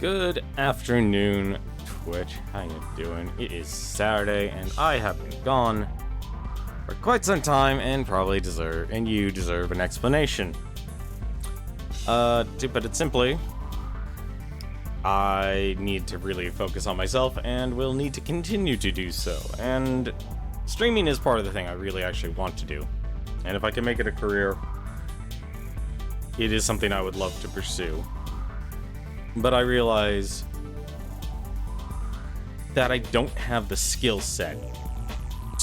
Good afternoon, Twitch. How you doing? It is Saturday, and I have been gone for quite some time, and you deserve an explanation. To put it simply, I need to really focus on myself, and will need to continue to do so. And streaming is part of the thing I really actually want to do. And if I can make it a career, it is something I would love to pursue. But I realize that I don't have the skill set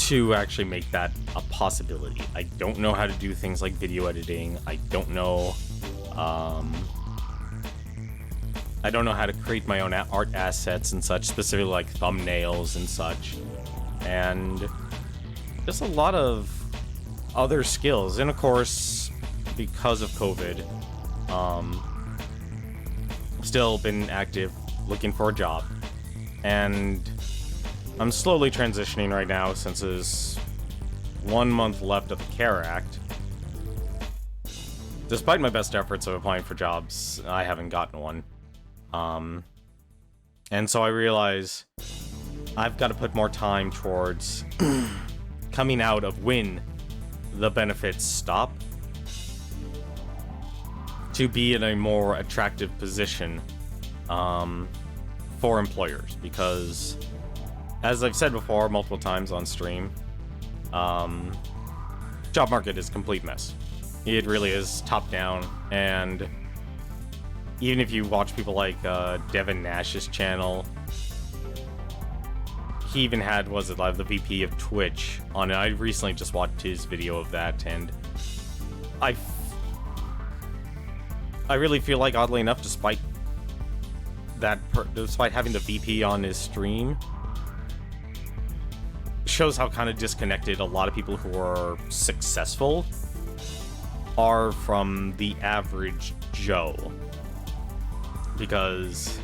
to actually make that a possibility. I don't know how to do things like video editing. I don't know how to create my own art assets and such, specifically like thumbnails and such. And just a lot of other skills. And of course, because of COVID, still been active looking for a job, and I'm slowly transitioning right now since there's 1 month left of the CARE Act. Despite my best efforts of applying for jobs, I haven't gotten one. And so I realize I've got to put more time towards coming out of when the benefits stop, to be in a more attractive position for employers, because as I've said before multiple times on stream, job market is a complete mess. It really is top down, and even if you watch people like Devin Nash's channel, he even had, the VP of Twitch on it. I recently just watched his video of that, and I really feel like, oddly enough, despite having the VP on his stream, shows how kind of disconnected a lot of people who are successful are from the average Joe. Because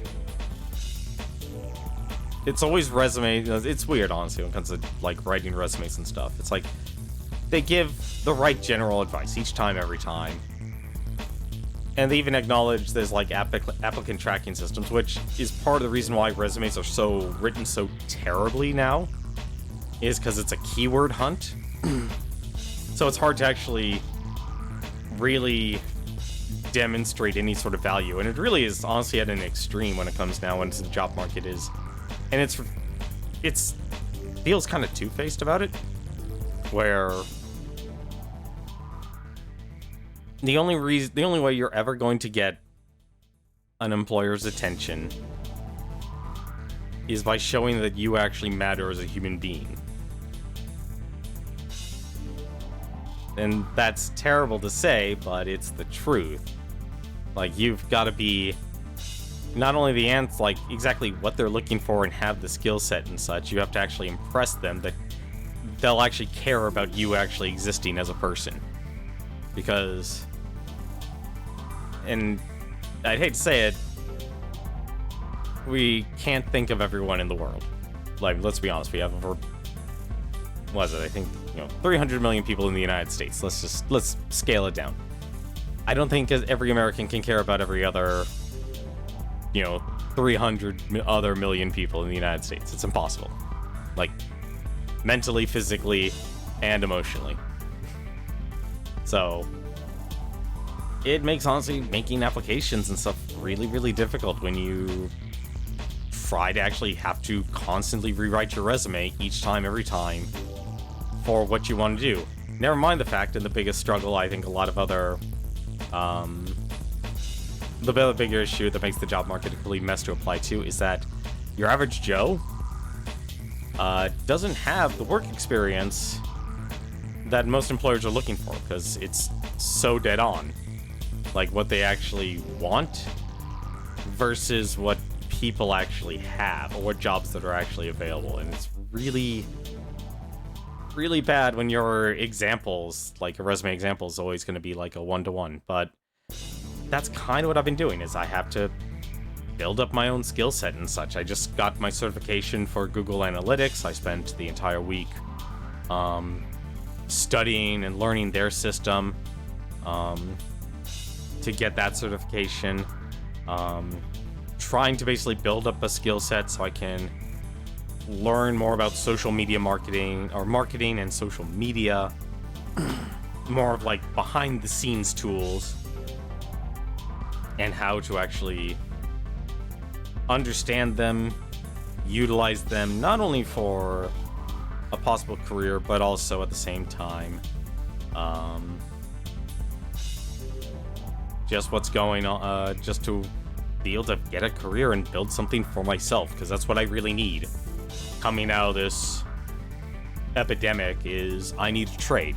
it's always it's weird, honestly, when it comes to like writing resumes and stuff. It's like they give the right general advice each time, every time. And they even acknowledge there's like applicant tracking systems, which is part of the reason why resumes are written so terribly now, is because it's a keyword hunt. So it's hard to actually really demonstrate any sort of value. And it really is honestly at an extreme when it comes now into the job market is. And it's feels kind of two-faced about it, where the only way you're ever going to get an employer's attention is by showing that you actually matter as a human being. And that's terrible to say, but it's the truth. Like, you've got to be not only the ants, like exactly what they're looking for and have the skill set and such, you have to actually impress them that they'll actually care about you actually existing as a person. Because, and I'd hate to say it, we can't think of everyone in the world. Like, let's be honest, we have over, I think, 300 million people in the United States. Let's scale it down. I don't think every American can care about every other, 300 other million people in the United States. It's impossible. Like, mentally, physically, and emotionally. So it makes, honestly, making applications and stuff really, really difficult when you try to actually have to constantly rewrite your resume each time, every time, for what you want to do. Never mind the fact, and the biggest struggle, I think a lot of other, the bigger issue that makes the job market a complete mess to apply to is that your average Joe doesn't have the work experience that most employers are looking for, because it's so dead on. Like, what they actually want versus what people actually have, or what jobs that are actually available. And it's really, really bad when your examples, like a resume example, is always going to be like a one-to-one. But that's kind of what I've been doing, is I have to build up my own skill set and such. I just got my certification for Google Analytics. I spent the entire week studying and learning their system to get that certification. trying to basically build up a skill set so I can learn more about social media marketing, or marketing and social media, more of like behind the scenes tools, and how to actually understand them, utilize them, not only for a possible career, but also at the same time, just what's going on, just to be able to get a career and build something for myself, because that's what I really need. Coming out of this epidemic is I need to trade.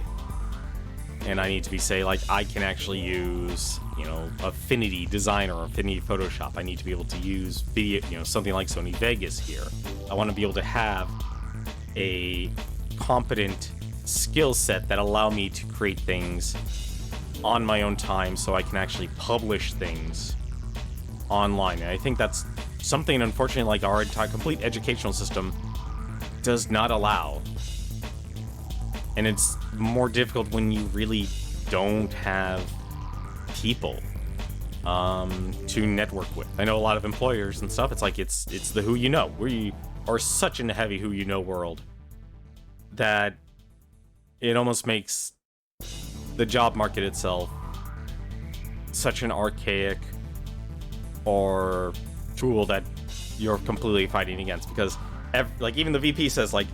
And I need to be, say, like, I can actually use, you know, Affinity Designer or Affinity Photoshop. I need to be able to use video, you know, something like Sony Vegas here. I want to be able to have a competent skill set that allow me to create things on my own time so I can actually publish things online. And I think that's something, unfortunately, like our entire complete educational system does not allow. And it's more difficult when you really don't have people to network with. I know a lot of employers and stuff, it's like it's the who you know. We are such in a heavy who you know world that it almost makes the job market itself such an archaic or tool that you're completely fighting against, because like even the VP says, like,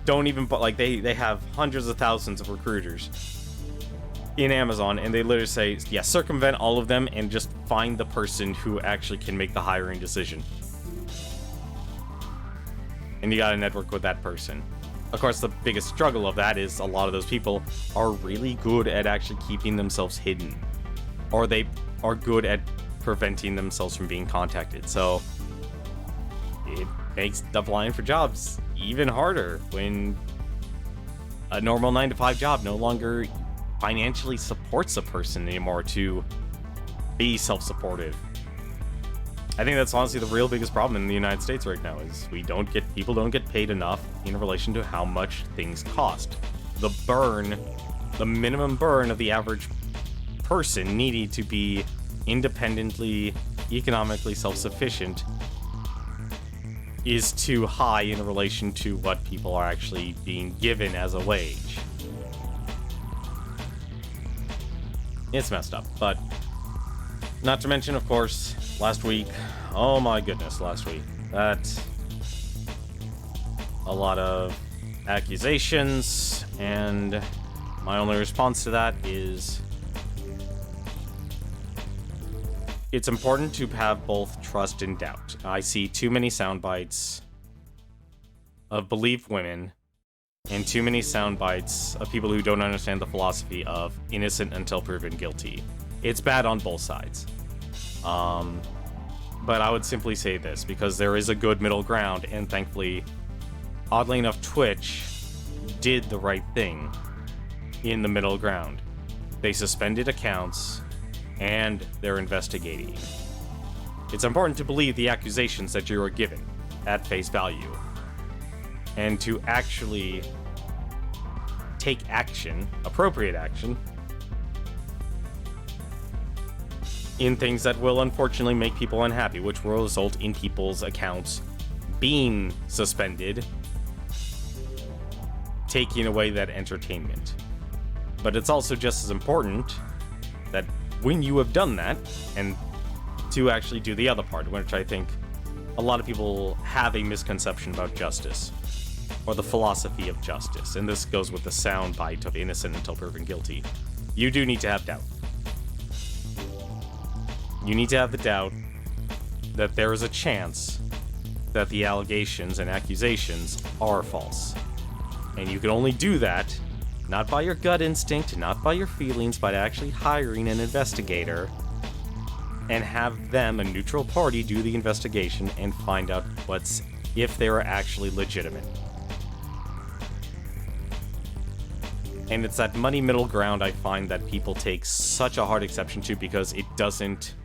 don't even, like, they have hundreds of thousands of recruiters in Amazon, and they literally say, yeah, circumvent all of them and just find the person who actually can make the hiring decision. And you gotta network with that person. Of course, the biggest struggle of that is a lot of those people are really good at actually keeping themselves hidden, or they are good at preventing themselves from being contacted. So it makes applying for jobs even harder when a normal 9-to-5 job no longer financially supports a person anymore to be self-supportive. I think that's honestly the real biggest problem in the United States right now, is people don't get paid enough in relation to how much things cost. The minimum burn of the average person needing to be independently, economically self-sufficient is too high in relation to what people are actually being given as a wage. It's messed up, but not to mention, of course, last week, oh my goodness, last week, that's a lot of accusations, and my only response to that is it's important to have both trust and doubt. I see too many sound bites of believe women and too many sound bites of people who don't understand the philosophy of innocent until proven guilty. It's bad on both sides. But I would simply say this, because there is a good middle ground, and thankfully, oddly enough, Twitch did the right thing in the middle ground. They suspended accounts, and they're investigating. It's important to believe the accusations that you are given at face value, and to actually take action, appropriate action, in things that will unfortunately make people unhappy, which will result in people's accounts being suspended, taking away that entertainment. But it's also just as important that when you have done that, and to actually do the other part, which I think a lot of people have a misconception about justice, or the philosophy of justice, and this goes with the sound bite of innocent until proven guilty. You do need to have doubt. You need to have the doubt that there is a chance that the allegations and accusations are false. And you can only do that not by your gut instinct, not by your feelings, but actually hiring an investigator and have them, a neutral party, do the investigation and find out if they're actually legitimate. And it's that muddy middle ground I find that people take such a hard exception to, because it doesn't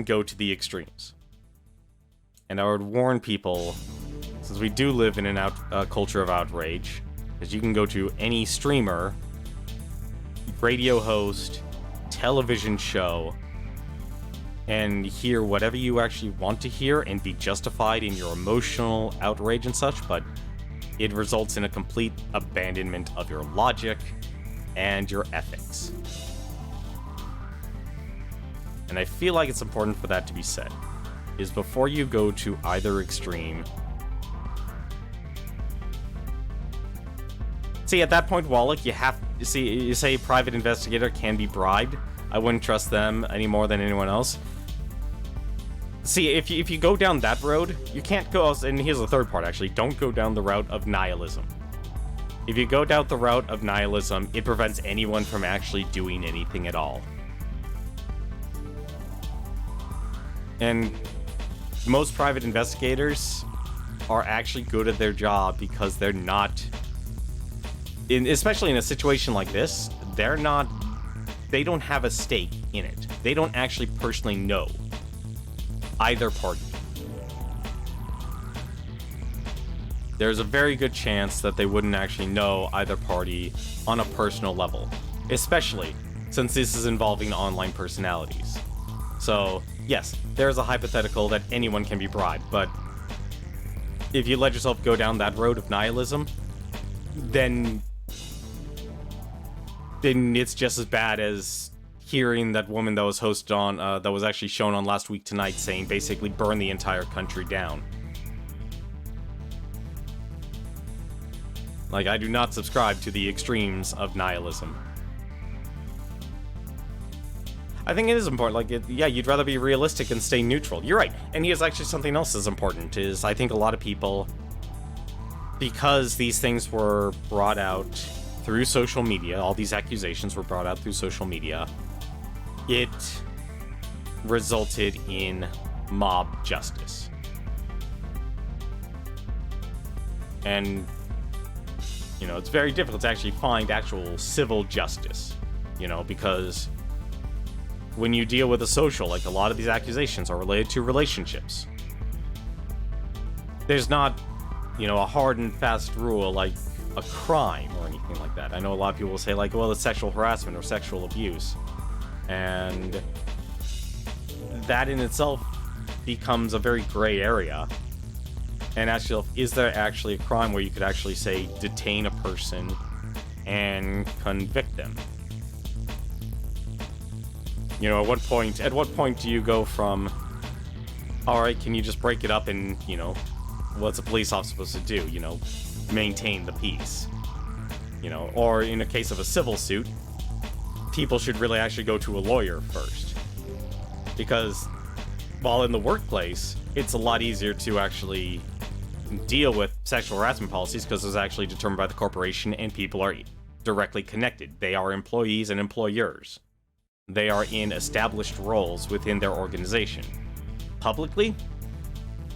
go to the extremes. And I would warn people, since we do live in a culture of outrage, because you can go to any streamer, radio host, television show, and hear whatever you actually want to hear and be justified in your emotional outrage and such, but it results in a complete abandonment of your logic and your ethics. And I feel like it's important for that to be said, is before you go to either extreme. See, at that point, Wallach, you say a private investigator can be bribed. I wouldn't trust them any more than anyone else. See, if you go down that road, you can't go, and here's the third part actually, don't go down the route of nihilism. If you go down the route of nihilism, it prevents anyone from actually doing anything at all. And most private investigators are actually good at their job because they're not, especially in a situation like this, they don't have a stake in it. They don't actually personally know either party. There's a very good chance that they wouldn't actually know either party on a personal level, especially since this is involving online personalities. So, yes, there's a hypothetical that anyone can be bribed, but if you let yourself go down that road of nihilism, then it's just as bad as hearing that woman that was hosted on, that was actually shown on Last Week Tonight, saying basically burn the entire country down. Like, I do not subscribe to the extremes of nihilism. I think it is important, like, yeah, you'd rather be realistic and stay neutral. You're right, and here's actually something else that's important, is I think a lot of people, because these things were brought out through social media, all these accusations were brought out through social media, it resulted in mob justice. And, you know, it's very difficult to actually find actual civil justice, you know, because when you deal with a social, like a lot of these accusations are related to relationships. There's not, you know, a hard and fast rule like a crime or anything like that. I know a lot of people will say like, well, it's sexual harassment or sexual abuse. And that in itself becomes a very gray area. And actually, is there actually a crime where you could actually say detain a person and convict them? You know, at what point do you go from, all right, can you just break it up and, you know, what's a police officer supposed to do? You know, maintain the peace. You know, or in a case of a civil suit, people should really actually go to a lawyer first. Because while in the workplace, it's a lot easier to actually deal with sexual harassment policies because it's actually determined by the corporation and people are directly connected. They are employees and employers. They are in established roles within their organization. Publicly,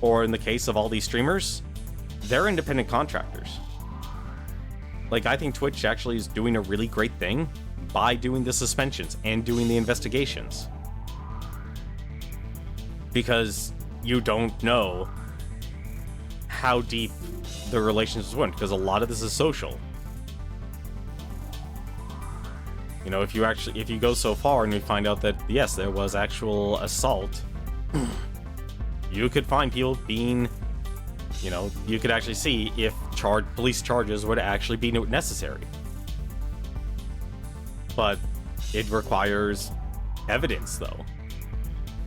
or in the case of all these streamers, they're independent contractors. Like, I think Twitch actually is doing a really great thing by doing the suspensions and doing the investigations. Because you don't know how deep the relationships went, because a lot of this is social. You know, if you go so far and you find out that, yes, there was actual assault, you could find people being, you know, you could actually see if police charges would actually be necessary. But it requires evidence, though.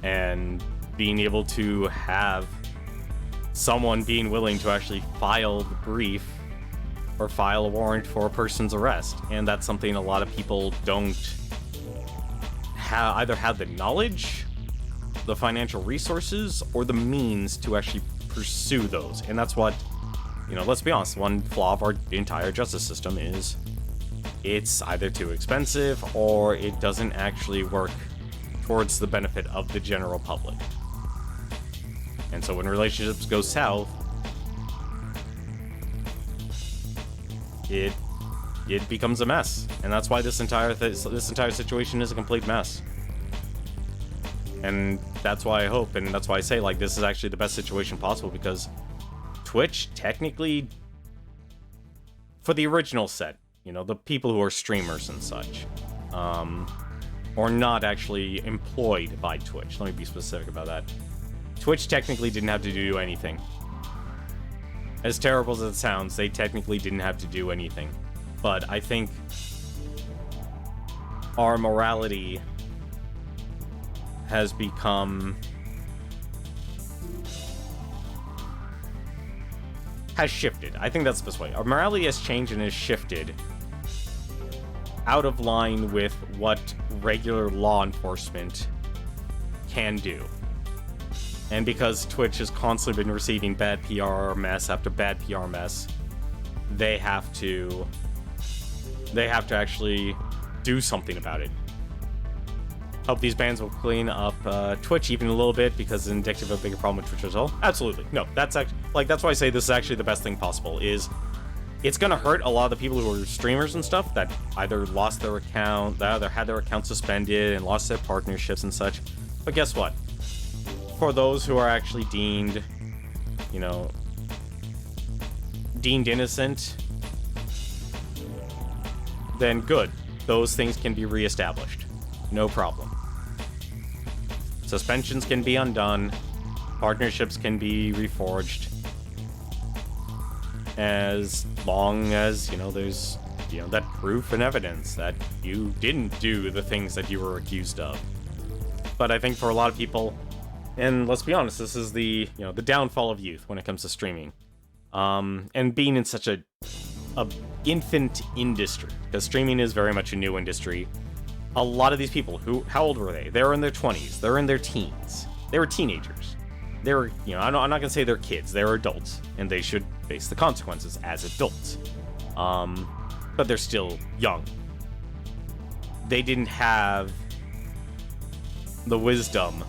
And being able to have someone being willing to actually file the brief or file a warrant for a person's arrest. And that's something a lot of people don't either have the knowledge, the financial resources, or the means to actually pursue those. And that's what, you know, let's be honest, one flaw of our entire justice system is it's either too expensive or it doesn't actually work towards the benefit of the general public. And so when relationships go south, it becomes a mess. And that's why this entire situation is a complete mess. And that's why I hope, and that's why I say, like, this is actually the best situation possible, because Twitch, technically, for the original set, you know, the people who are streamers and such, or not actually employed by Twitch. Let me be specific about that. Twitch technically didn't have to do anything. As terrible as it sounds, they technically didn't have to do anything. But I think our morality has shifted. I think that's the best way. Our morality has changed and has shifted out of line with what regular law enforcement can do. And because Twitch has constantly been receiving bad PR mess after bad PR mess, they have to actually do something about it. Hope these bans will clean up Twitch even a little bit, because it's indicative of a bigger problem with Twitch as well. Absolutely. No, that's actually, that's why I say this is actually the best thing possible, is it's gonna hurt a lot of the people who are streamers and stuff that either lost their account, that either had their account suspended and lost their partnerships and such. But guess what? For those who are actually deemed innocent, then good. Those things can be reestablished. No problem. Suspensions can be undone. Partnerships can be reforged. As long as, there's, that proof and evidence that you didn't do the things that you were accused of. But I think for a lot of people, and let's be honest, this is the downfall of youth when it comes to streaming. And being in such a infant industry, because streaming is very much a new industry. A lot of these people, how old were they? They were in their 20s. They're in their teens. They were teenagers. They were, I'm not gonna say they're kids. They're adults, and they should face the consequences as adults. But they're still young. They didn't have the wisdom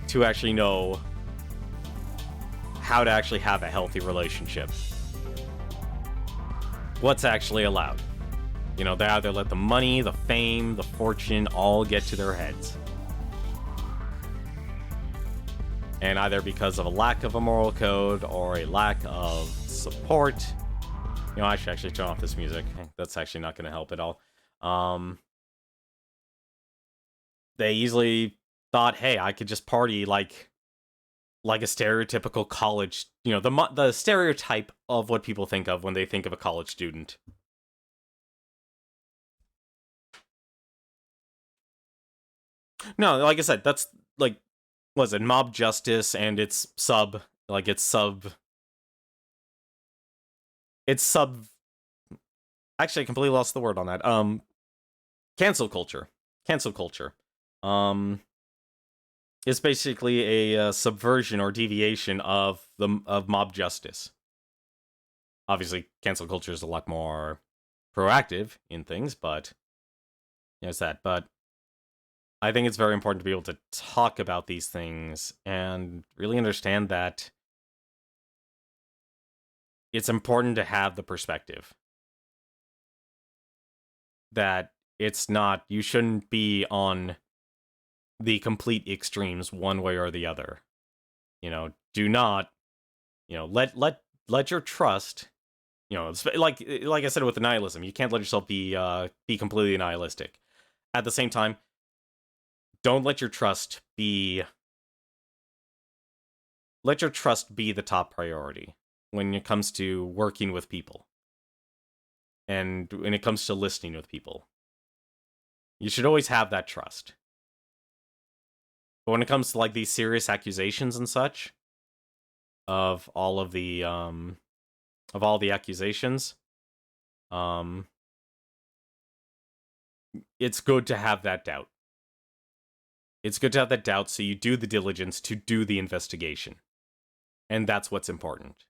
to actually know how to actually have a healthy relationship. What's actually allowed. They either let the money, the fame, the fortune all get to their heads. And either because of a lack of a moral code or a lack of support. I should actually turn off this music. That's actually not going to help at all. They easily thought, hey, I could just party like a stereotypical college, the stereotype of what people think of when they think of a college student. No, like I said, that's was it mob justice, and it's actually I completely lost the word on that. Cancel culture. It's basically a subversion or deviation of mob justice. Obviously, cancel culture is a lot more proactive in things, but it's that. But I think it's very important to be able to talk about these things and really understand that it's important to have the perspective that it's not, you shouldn't be on the complete extremes one way or the other. Do not, let your trust, like I said with the nihilism, you can't let yourself be completely nihilistic. At the same time, don't let your trust be the top priority when it comes to working with people. And when it comes to listening with people. You should always have that trust. But when it comes to these serious accusations and such of all the accusations, it's good to have that doubt. It's good to have that doubt so you do the diligence to do the investigation. And that's what's important.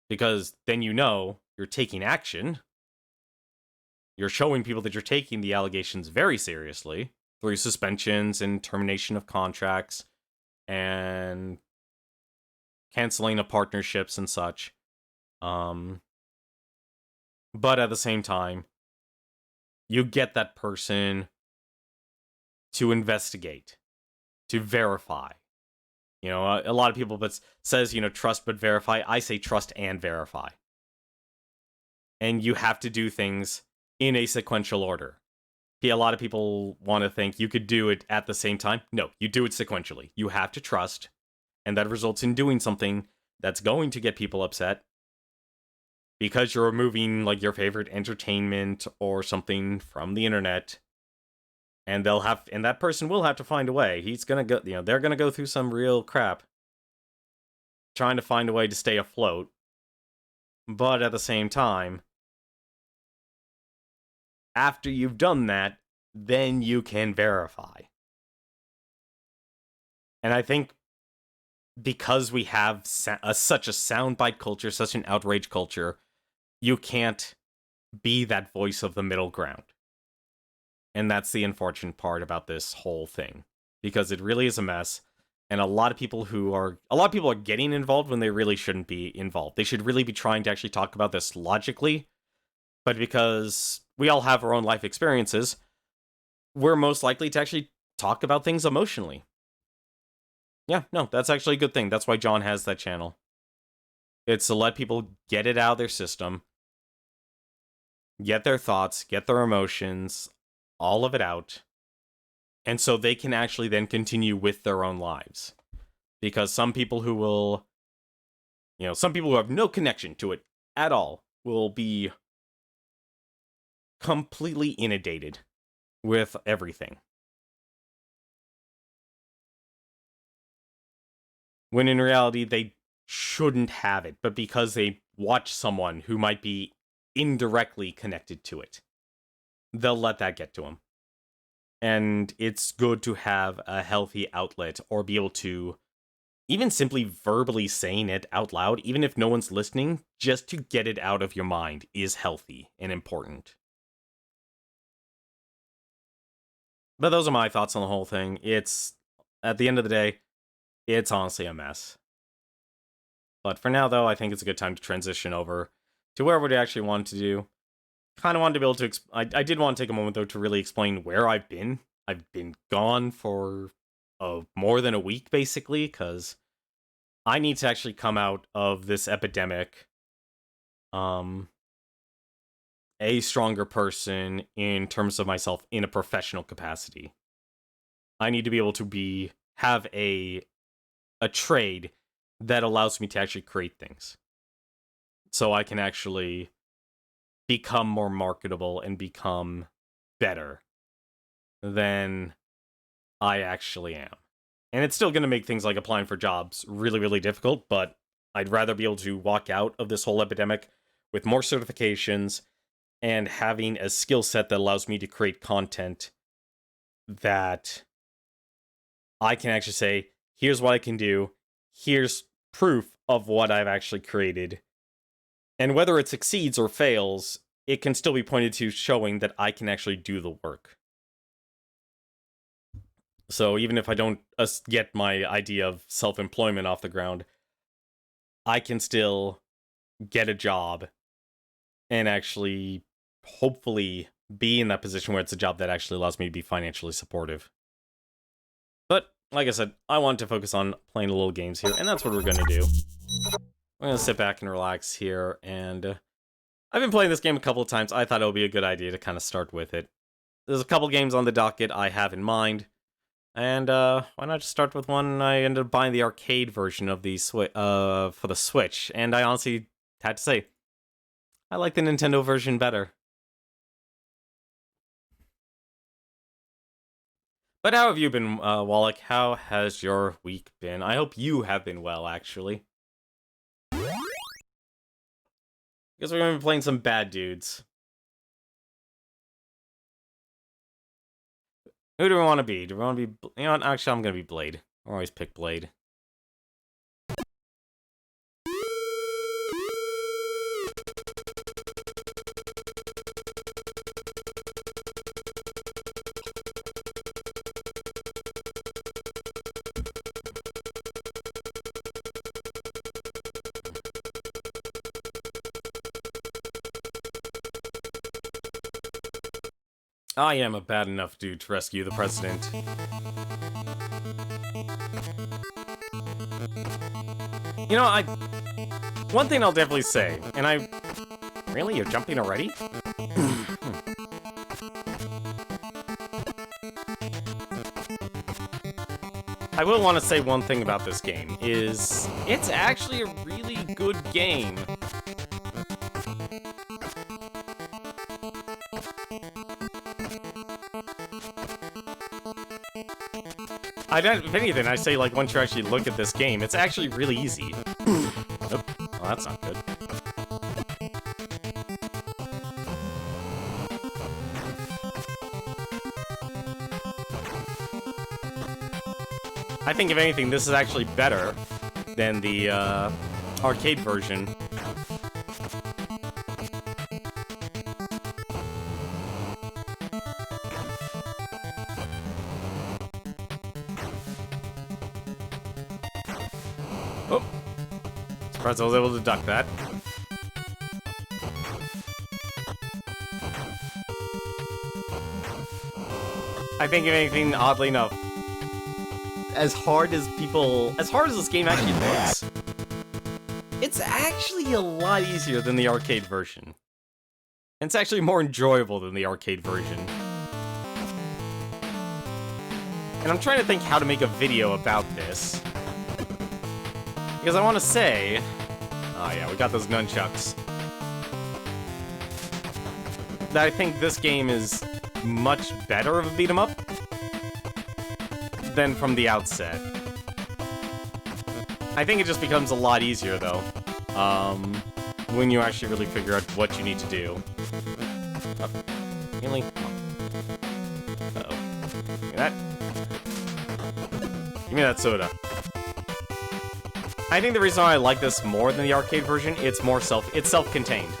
Because then you're taking action. You're showing people that you're taking the allegations very seriously through suspensions and termination of contracts and canceling of partnerships and such. But at the same time, you get that person to investigate, to verify. A lot of people says, trust but verify. I say trust and verify. And you have to do things in a sequential order. A lot of people want to think you could do it at the same time. No, you do it sequentially. You have to trust, and that results in doing something that's going to get people upset because you're removing like your favorite entertainment or something from the internet, and that person will have to find a way. He's gonna go, they're gonna go through some real crap trying to find a way to stay afloat. But at the same time, after you've done that, then you can verify. And I think because we have such a soundbite culture, such an outrage culture, you can't be that voice of the middle ground. And that's the unfortunate part about this whole thing, because it really is a mess. And a lot of people are getting involved when they really shouldn't be involved. They should really be trying to actually talk about this logically. But because we all have our own life experiences, we're most likely to actually talk about things emotionally. Yeah, no, that's actually a good thing. That's why John has that channel. It's to let people get it out of their system, get their thoughts, get their emotions, all of it out, and so they can actually then continue with their own lives. Because some people who have no connection to it at all will be completely inundated with everything. When in reality, they shouldn't have it, but because they watch someone who might be indirectly connected to it, they'll let that get to them. And it's good to have a healthy outlet, or be able to, even simply verbally saying it out loud, even if no one's listening, just to get it out of your mind is healthy and important. But those are my thoughts on the whole thing. It's, at the end of the day, it's honestly a mess. But for now, though, I think it's a good time to transition over to where we actually wanted to do. Kind of wanted to be able to... I did want to take a moment, though, to really explain where I've been. I've been gone for more than a week, basically, because I need to actually come out of this epidemic a stronger person in terms of myself in a professional capacity. I need to be able to have a trade that allows me to actually create things. So I can actually become more marketable and become better than I actually am. And it's still going to make things like applying for jobs really, really difficult, but I'd rather be able to walk out of this whole epidemic with more certifications and having a skill set that allows me to create content that I can actually say, here's what I can do, here's proof of what I've actually created. And whether it succeeds or fails, it can still be pointed to, showing that I can actually do the work. So even if I don't get my idea of self-employment off the ground, I can still get a job and actually, hopefully, be in that position where it's a job that actually allows me to be financially supportive. But, like I said, I want to focus on playing little games here, and that's what we're going to do. We're going to sit back and relax here, and I've been playing this game a couple of times. I thought it would be a good idea to kind of start with it. There's a couple games on the docket I have in mind, and why not just start with one? I ended up buying the arcade version of the for the Switch, and I honestly had to say, I like the Nintendo version better. But how have you been, Wallach? How has your week been? I hope you have been well, actually. Because we're going to be playing some bad dudes. Who do we want to be? Do we want to be... You know what? Actually, I'm going to be Blade. I always pick Blade. I am a bad enough dude to rescue the president. You know, one thing I'll definitely say, and really, you're jumping already? I will want to say one thing about this game, is it's actually a really good game. If anything, I say, like, once you actually look at this game, it's actually really easy. Oh, well, that's not good. I think, if anything, this is actually better than the arcade version. Oh! Surprised I was able to duck that. I think, if anything, oddly enough, as hard as this game actually looks, it's actually a lot easier than the arcade version. And it's actually more enjoyable than the arcade version. And I'm trying to think how to make a video about this. Because I want to say... Oh yeah, we got those nunchucks. That I think this game is much better of a beat-em-up than from the outset. I think it just becomes a lot easier, though, when you actually really figure out what you need to do. Oh, really? Uh-oh. Give me that. Give me that soda. I think the reason why I like this more than the arcade version, it's self-contained.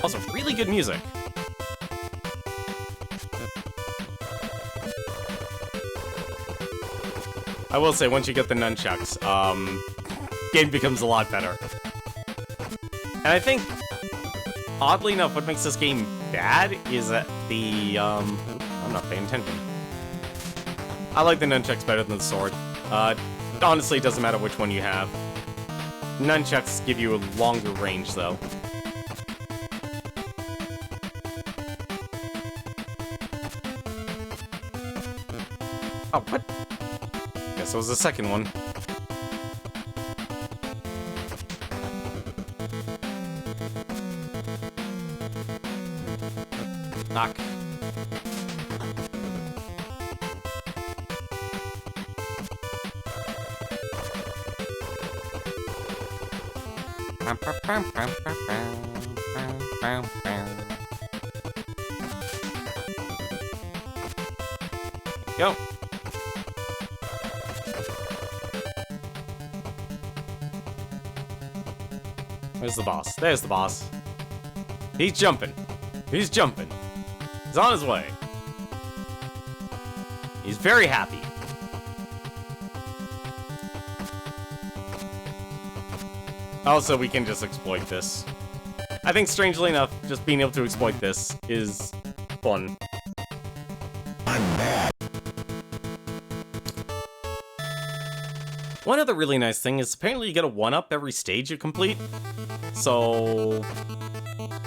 Also, really good music. I will say, once you get the nunchucks, game becomes a lot better. And I think, oddly enough, what makes this game bad is that the, I'm not paying attention. I like the nunchucks better than the sword. Honestly, it doesn't matter which one you have. Nunchucks give you a longer range, though. Oh, what? Guess it was the second one. Knock. Go. Where's the boss? There's the boss. He's jumping. He's jumping. He's on his way. He's very happy. Also, we can just exploit this. I think, strangely enough, just being able to exploit this is fun. I'm bad. One other really nice thing is apparently you get a 1-up every stage you complete. So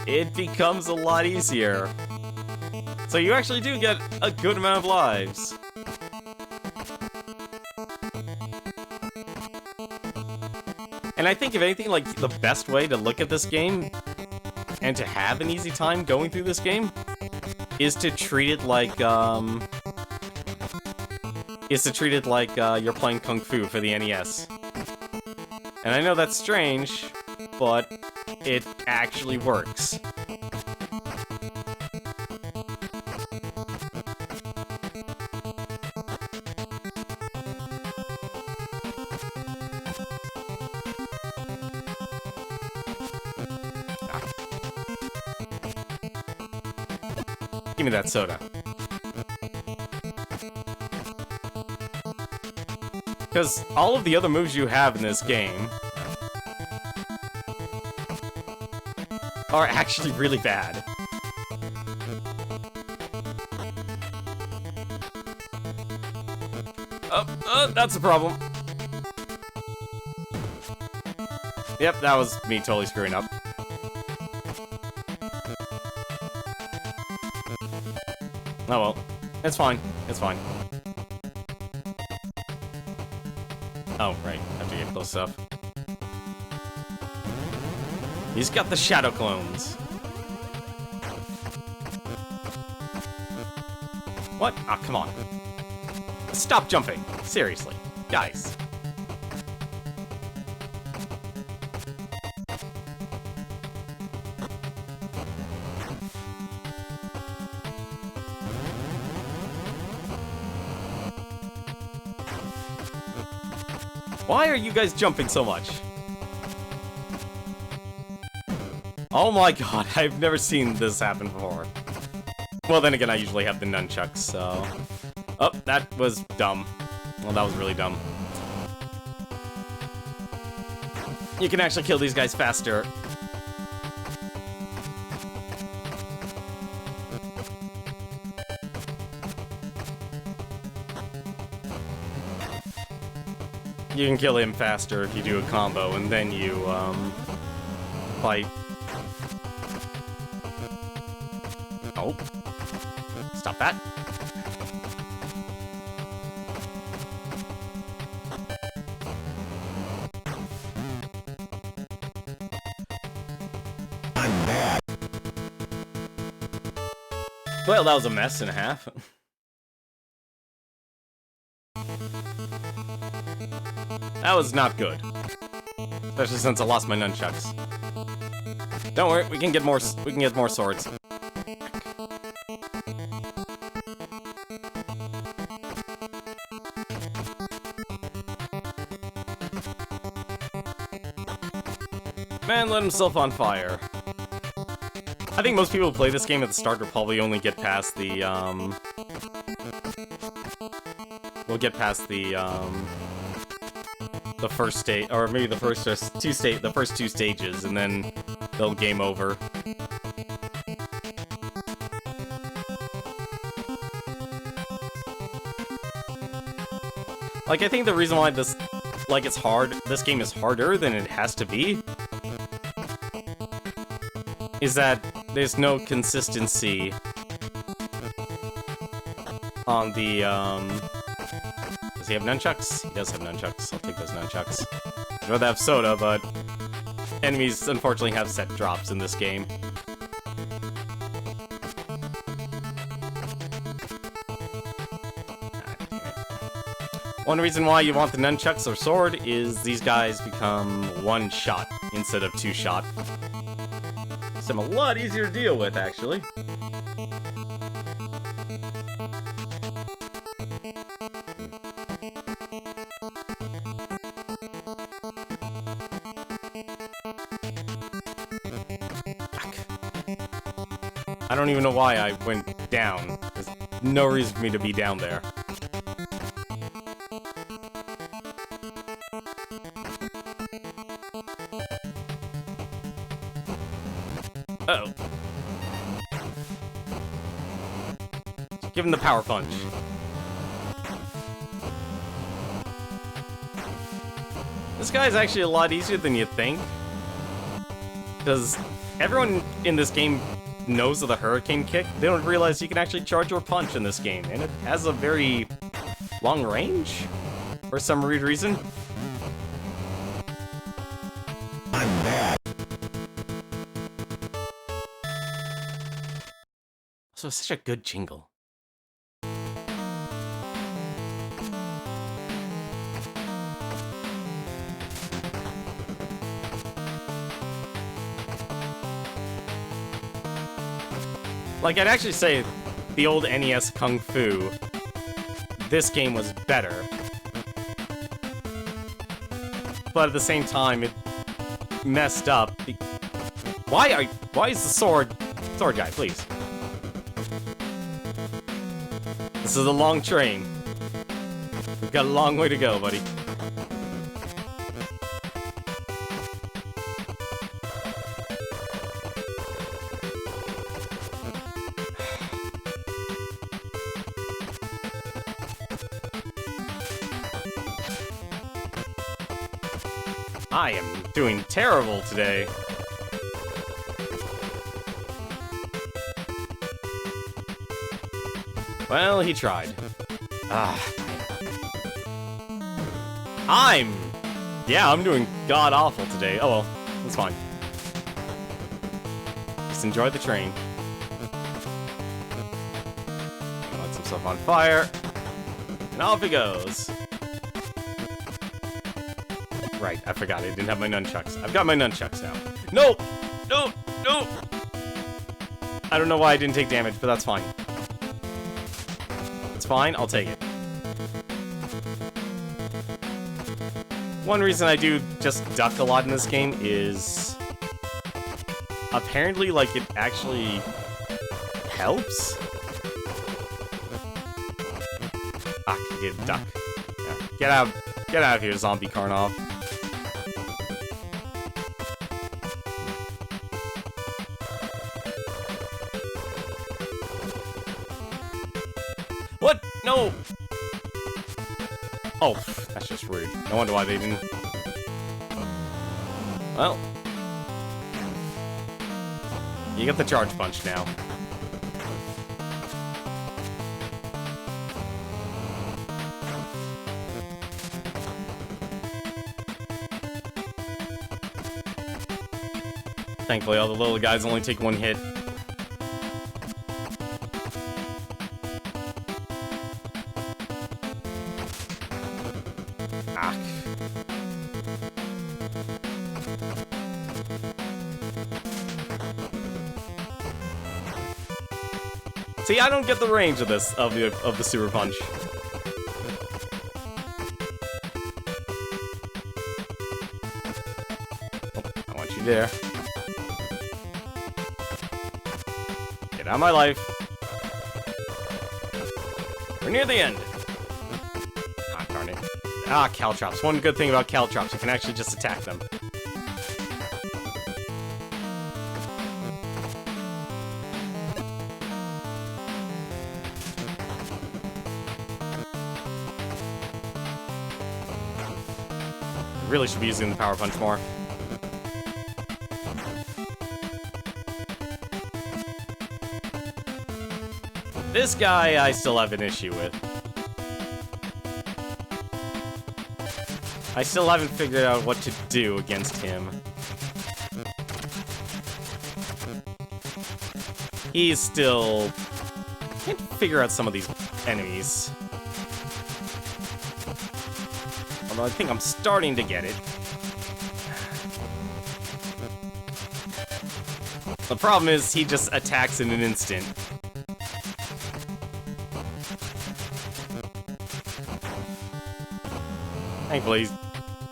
it becomes a lot easier. So you actually do get a good amount of lives. And I think, if anything, like, the best way to look at this game and to have an easy time going through this game is to treat it like, you're playing Kung Fu for the NES. And I know that's strange, but it actually works. Give me that soda. Because all of the other moves you have in this game are actually really bad. Oh, that's a problem. Yep, that was me totally screwing up. Oh well. It's fine. It's fine. Oh, right. I have to get close up. He's got the shadow clones. What? Ah, come on. Stop jumping. Seriously. Guys. Why are you guys jumping so much? Oh my god, I've never seen this happen before. Well, then again, I usually have the nunchucks, so... Oh, that was dumb. Well, that was really dumb. You can actually kill these guys faster. You can kill him faster if you do a combo, and then you, fight. Oh. Stop that. I'm bad. Well, that was a mess and a half. That was not good. Especially since I lost my nunchucks. Don't worry, we can get more swords. Man lit himself on fire. I think most people who play this game at the start will probably only get past the, the first stage, or maybe the first two stages, and then they'll game over. Like, I think the reason why this game is harder than it has to be, is that there's no consistency on the, does he have nunchucks? He does have nunchucks. I'll take those nunchucks. I'd rather have soda, but enemies unfortunately have set drops in this game. One reason why you want the nunchucks or sword is these guys become one-shot instead of two-shot. Makes them a lot easier to deal with, actually. I don't even know why I went down. There's no reason for me to be down there. Uh-oh. Give him the power punch. This guy's actually a lot easier than you think. Because everyone in this game knows of the hurricane kick. They don't realize you can actually charge or punch in this game, and it has a very long range for some weird reason. I'm bad. So it's such a good jingle. Like, I'd actually say the old NES Kung Fu, this game was better. But at the same time, it messed up. Why is the sword guy, please? This is a long train. We've got a long way to go, buddy. I am doing terrible today. Well, he tried. Ah. Yeah, I'm doing god-awful today. Oh well, that's fine. Just enjoy the train. Light some stuff on fire. And off he goes. Right, I forgot I didn't have my nunchucks. I've got my nunchucks now. No! No! No! I don't know why I didn't take damage, but that's fine. It's fine, I'll take it. One reason I do just duck a lot in this game is... apparently, like, it actually helps? Ah, I did duck. Yeah. Get out of here, Zombie Karnov. What? No! Oh, that's just rude. No wonder why they didn't... Well... you get the charge punch now. Thankfully, all the little guys only take one hit. Ah. See, I don't get the range of this, of the super punch. Oh, I want you there. Get out of my life. We're near the end. Ah, darn it. Ah, Caltrops. One good thing about Caltrops, you can actually just attack them. Really should be using the power punch more. This guy I still have an issue with. I still haven't figured out what to do against him. He's still... can't figure out some of these enemies. Although I think I'm starting to get it. The problem is, he just attacks in an instant. Thankfully, he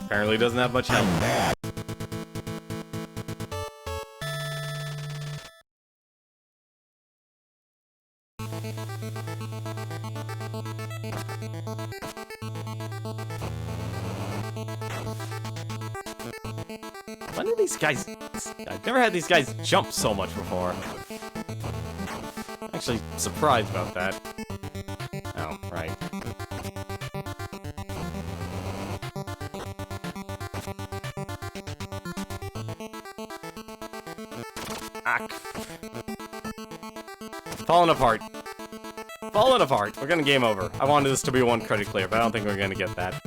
apparently doesn't have much health. When do these guys... I've never had these guys jump so much before. I'm actually surprised about that. Oh, right. Ah. Falling apart. Falling apart. We're gonna game over. I wanted this to be a one-credit clear, but I don't think we're gonna get that.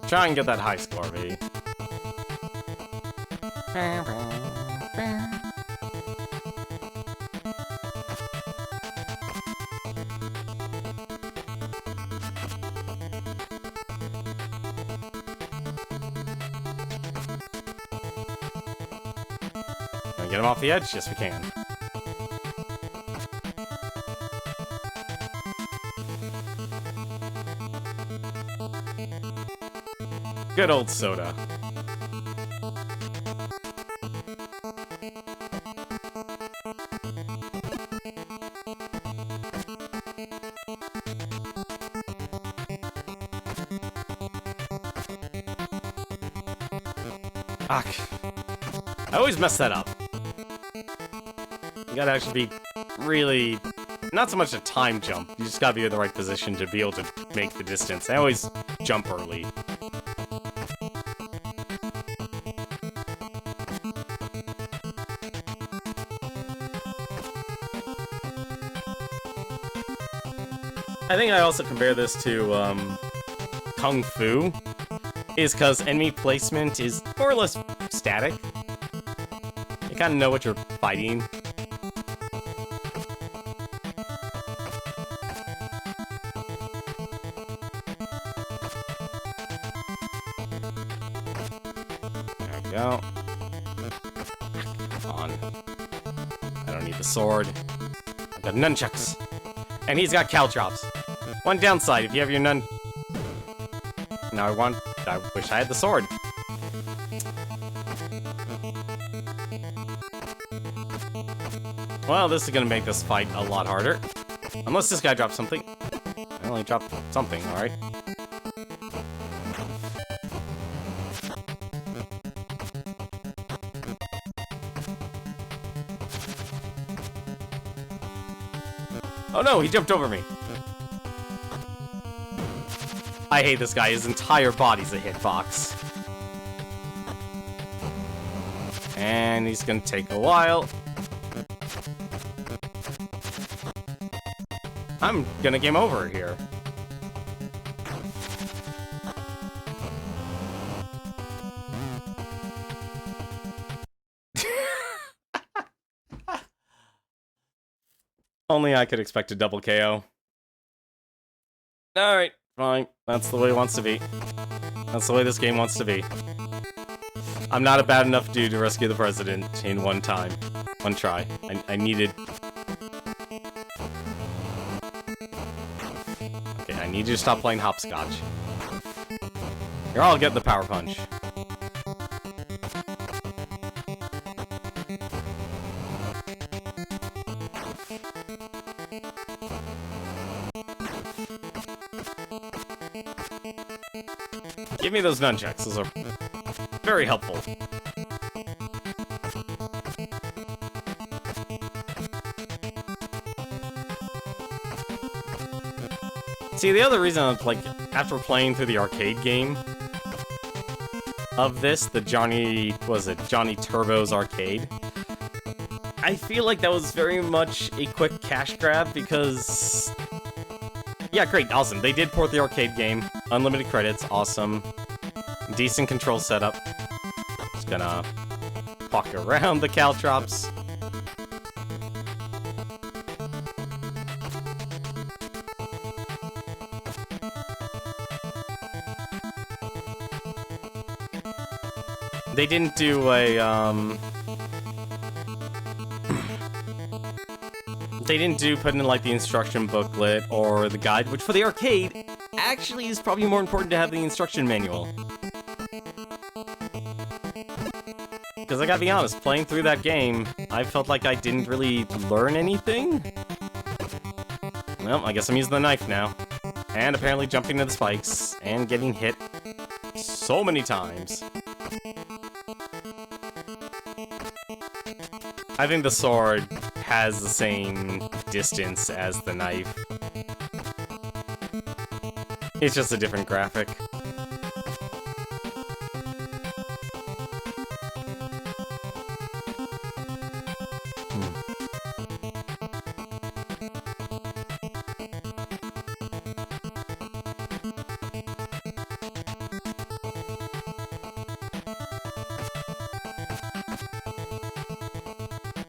Try and get that high score, baby. Can we get him off the edge? Yes, we can. Good old soda. Ugh. I always mess that up. You gotta actually be really... Not so much a time jump, you just gotta be in the right position to be able to make the distance. I always jump early. I think I also compare this to, Kung Fu, is because enemy placement is more or less static. You kind of know what you're fighting. There we go. Come on. I don't need the sword. I've got nunchucks. And he's got caltrops. One downside, if you have your nun... Now I wish I had the sword. Well, this is gonna make this fight a lot harder. Unless this guy drops something. I only dropped something, alright. Oh no, he jumped over me. I hate this guy. His entire body's a hitbox. And he's gonna take a while. I'm gonna game over here. Only I could expect a double KO. Alright, fine. That's the way it wants to be. That's the way this game wants to be. I'm not a bad enough dude to rescue the president in one time. One try. I needed... Okay, I need you to stop playing hopscotch. You're all getting the power punch. Give me those nunchucks. Those are very helpful. See, the other reason I'm like, after playing through the arcade game of this, the Johnny Turbo's arcade, I feel like that was very much a quick cash grab because... Yeah, great, awesome. They did port the arcade game. Unlimited credits, awesome. Decent control setup. Just gonna walk around the caltrops. They didn't do a, They didn't do put in, like, the instruction booklet or the guide, which for the arcade, actually is probably more important to have the instruction manual. Because I gotta be honest, playing through that game, I felt like I didn't really learn anything. Well, I guess I'm using the knife now. And apparently jumping to the spikes, and getting hit so many times. I think the sword has the same distance as the knife. It's just a different graphic.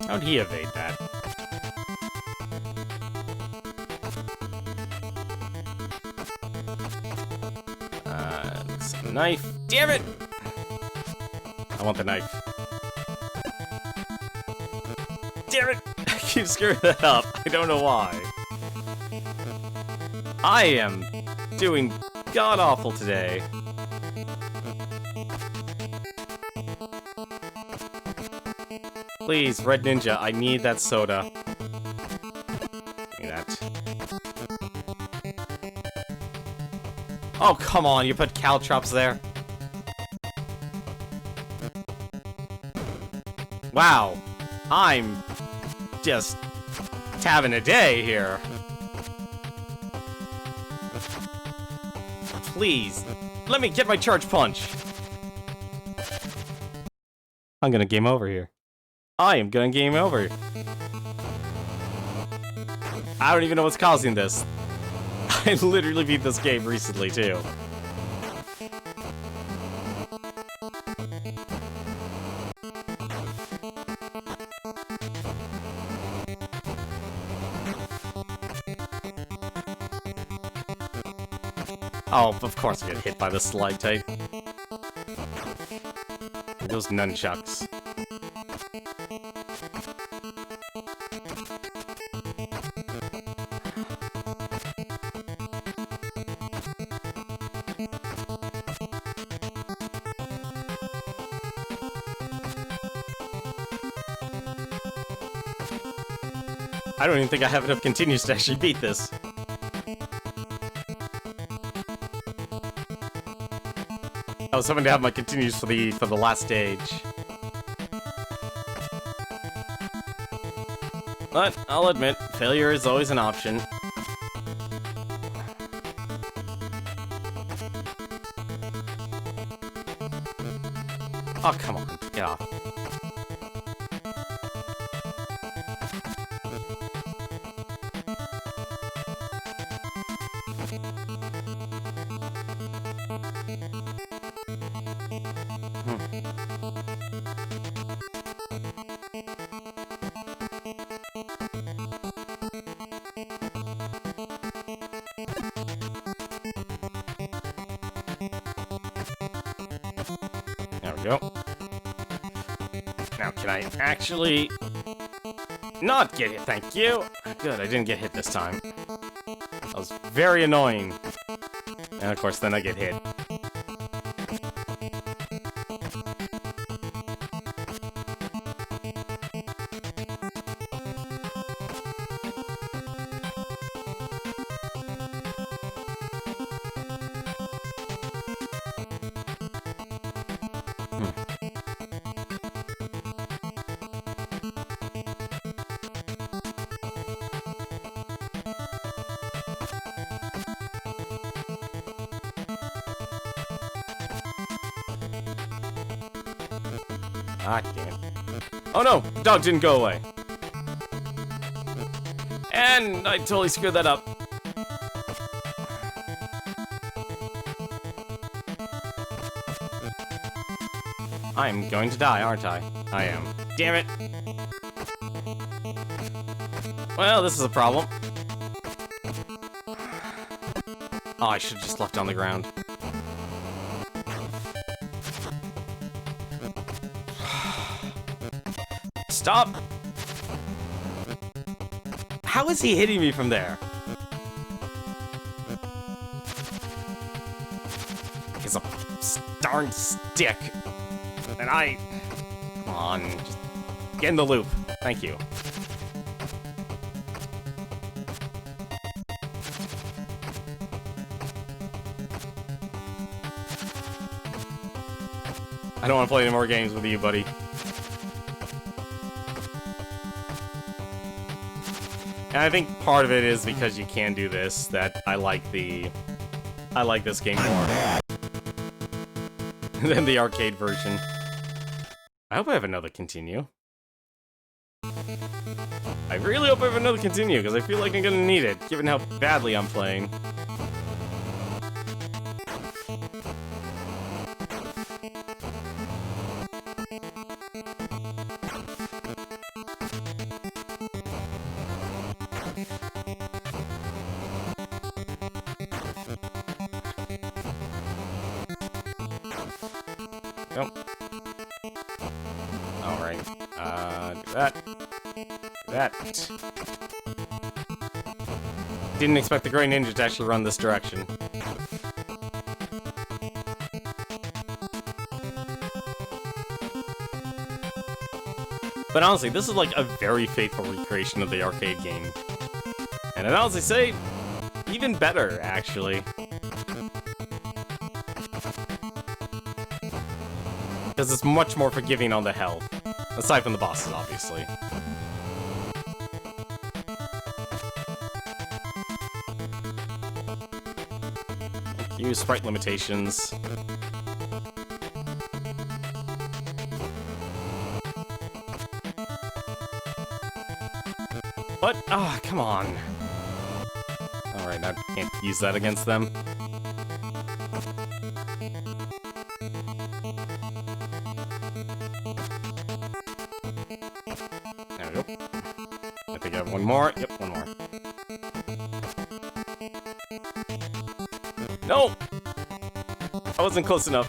How'd he evade that? Knife. Damn it! I want the knife. Damn it! I keep screwing that up. I don't know why. I am doing god-awful today. Please, Red Ninja, I need that soda. Give me that. Oh, come on, you put caltrops there. Wow. I'm just having a day here. Please, let me get my charge punch. I'm gonna game over here. I am gonna game over. I don't even know what's causing this. I literally beat this game recently, too. Oh, of course I get hit by the slide type. Those nunchucks. I don't even think I have enough continues to actually beat this. I was hoping to have my continues for the last stage. But I'll admit, failure is always an option. Oh, come on, get off. There we go. Now, can I actually not get hit? Thank you. Good, I didn't get hit this time. That was very annoying. And of course, then I get hit. Ah, damn it. Oh no! The dog didn't go away. And I totally screwed that up. I'm going to die, aren't I? I am. Damn it! Well, this is a problem. Oh, I should have just left on the ground. Stop! How is he hitting me from there? He's a darn stick. And I... Come on, just get in the loop. Thank you. I don't want to play any more games with you, buddy. And I think part of it is because you can do this, that I like this game more than the arcade version. I hope I have another continue. I really hope I have another continue, because I feel like I'm gonna need it, given how badly I'm playing. Nope. Alright. Do that. Do that. Didn't expect the Grey Ninja to actually run this direction. But honestly, this is like a very faithful recreation of the arcade game. And I'd honestly say, even better, actually. Because it's much more forgiving on the health. Aside from the bosses, obviously. Use sprite limitations. What? Ah, come on. Alright, I can't use that against them. There we go. I think I have one more. Yep, one more. No! I wasn't close enough.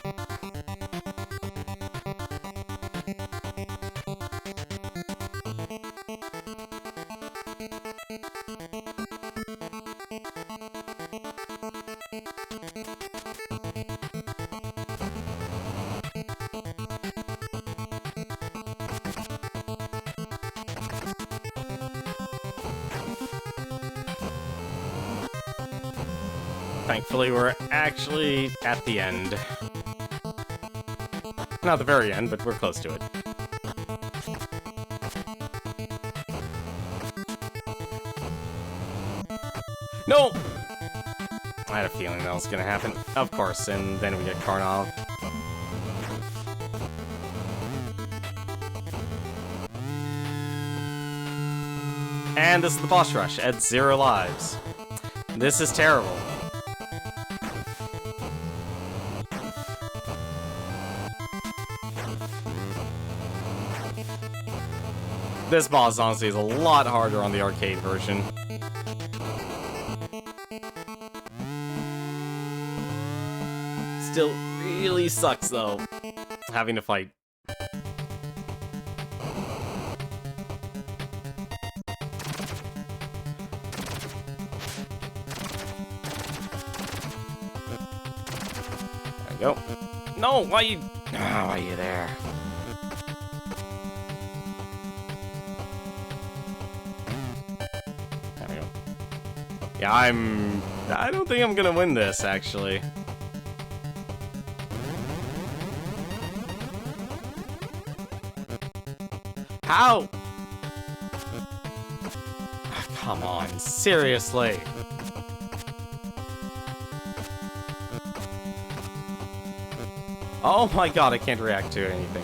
Thankfully, we're actually at the end. Not the very end, but we're close to it. No! I had a feeling that was gonna happen. Of course, and then we get Karnov. And this is the boss rush at 0 lives. This is terrible. This boss, honestly, is a lot harder on the arcade version. Still really sucks, though, having to fight. There we go. No, why you... Oh, why are you there? Yeah, I don't think I'm gonna win this, actually. How? Oh, come on, seriously. Oh my god, I can't react to anything.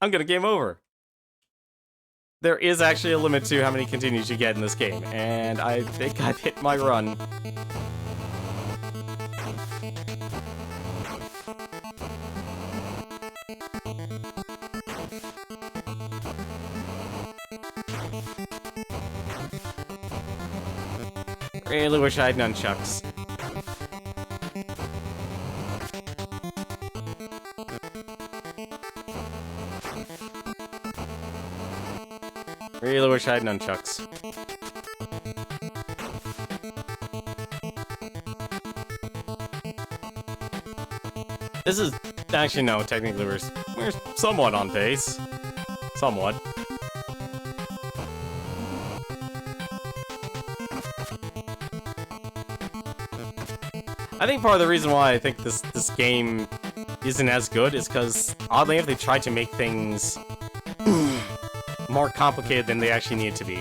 I'm gonna game over. There is actually a limit to how many continues you get in this game, and I think I've hit my run. Really wish I had nunchucks. Really wish I had nunchucks. This is... Actually, no, technically we're somewhat on pace. Somewhat. I think part of the reason why I think this game isn't as good is because, oddly enough, they tried to make things more complicated than they actually need to be.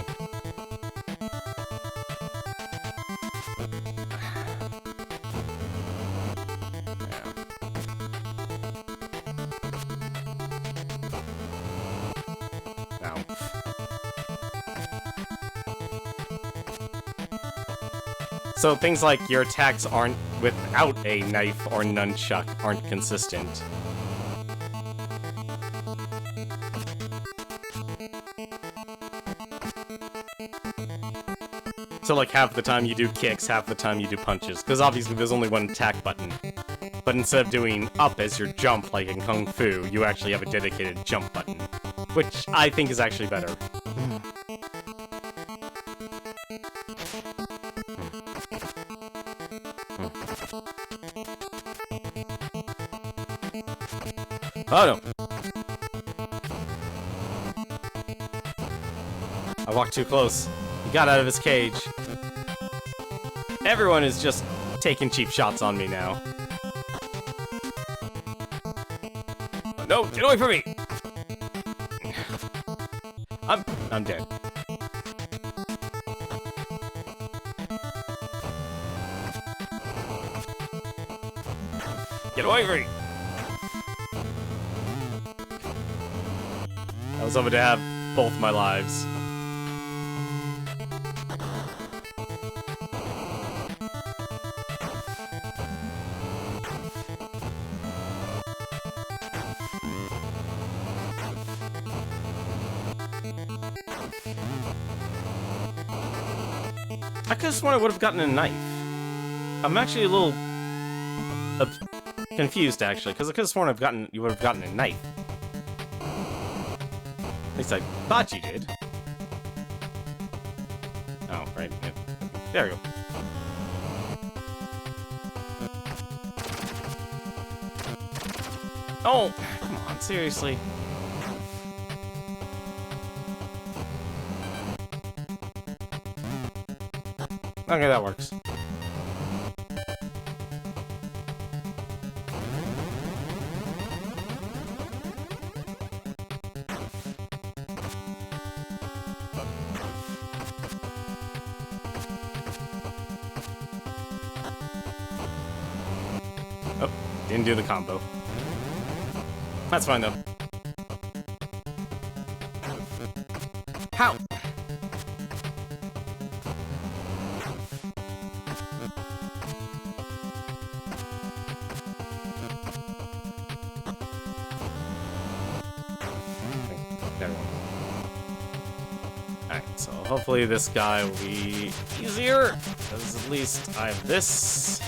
No. So things like your attacks aren't without a knife or nunchuck aren't consistent. So like half the time you do kicks, half the time you do punches, because obviously there's only one attack button. But instead of doing up as your jump like in Kung Fu, you actually have a dedicated jump button, which I think is actually better. Oh no! I walked too close. He got out of his cage. Everyone is just taking cheap shots on me now. No, get away from me! I'm dead. Get away from me! I was hoping to have both my lives. I could have sworn I would have gotten a knife. I'm actually a little confused, actually, because I could have sworn you would have gotten a knife. At least I thought you did. Oh, right. Yeah. There we go. Oh, come on, seriously. Okay, that works. Oh, didn't do the combo. That's fine, though. How? There we go. Alright, so hopefully this guy will be easier, because at least I have this.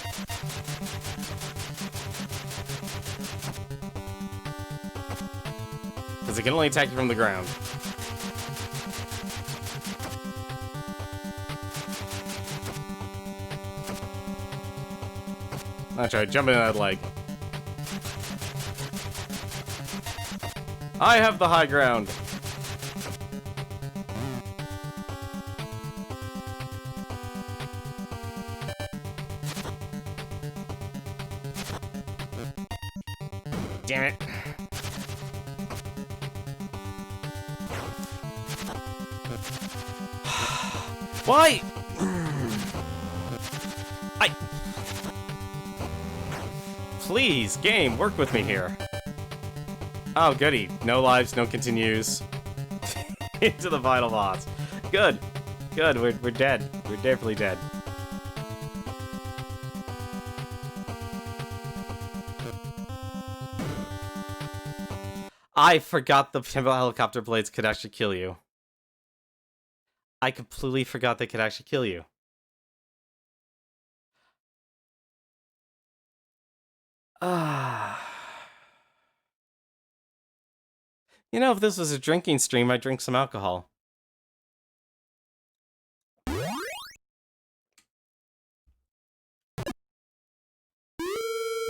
Because it can only attack you from the ground. I'll try jumping in that leg. I have the high ground. Damn it. Why? Please, game, work with me here. Oh, goody. No lives, no continues. Into the final boss. Good. Good, we're dead. We're definitely dead. I forgot the temple helicopter blades could actually kill you. I completely forgot they could actually kill you. You know, if this was a drinking stream, I'd drink some alcohol.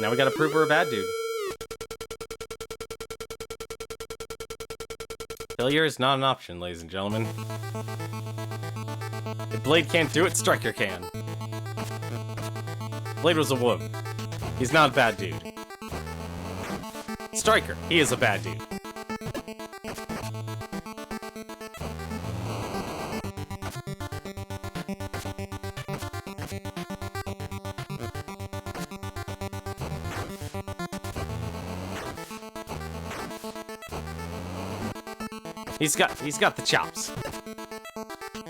Now we gotta prove we're a bad dude. Failure is not an option, ladies and gentlemen. If Blade can't do it, Striker can. Blade was a woman. He's not a bad dude. Striker, he is a bad dude. He's got the chops.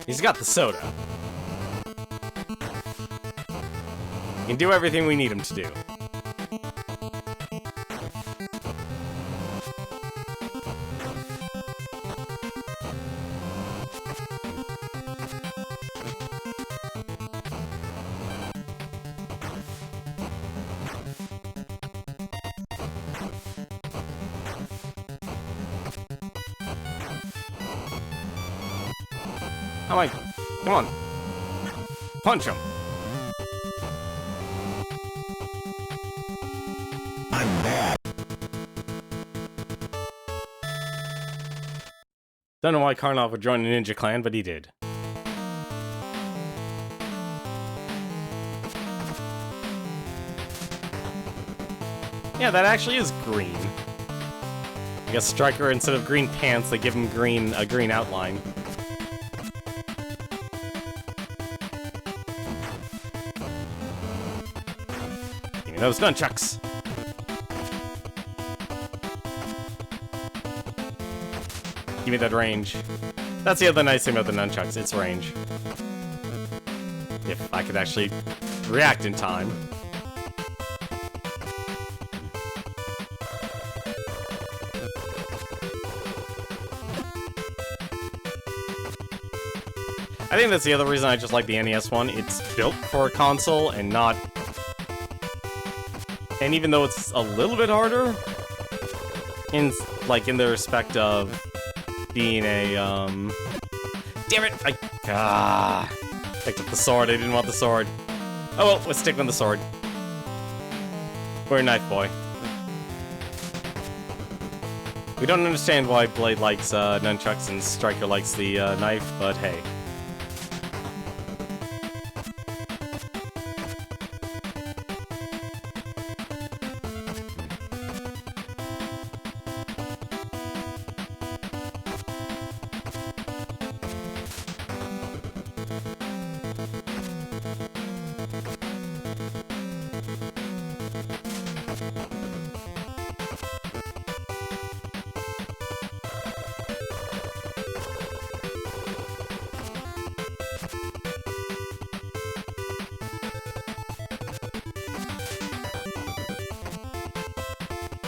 He's got the soda. He can do everything we need him to do. Oh my, come on. Punch him. I'm bad. Don't know why Karnov would join the Ninja Clan, but he did. Yeah, that actually is green. I guess Striker, instead of green pants, they give him a green outline. Give me those nunchucks! Give me that range. That's the other nice thing about the nunchucks, it's range. If I could actually react in time. I think that's the other reason I just like the NES one. It's built for a console and not... And even though it's a little bit harder, in the respect of being a, Damn it! Picked up the sword, I didn't want the sword. Oh well, let's stick with the sword. We're a knife boy. We don't understand why Blade likes nunchucks and Striker likes the knife, but hey.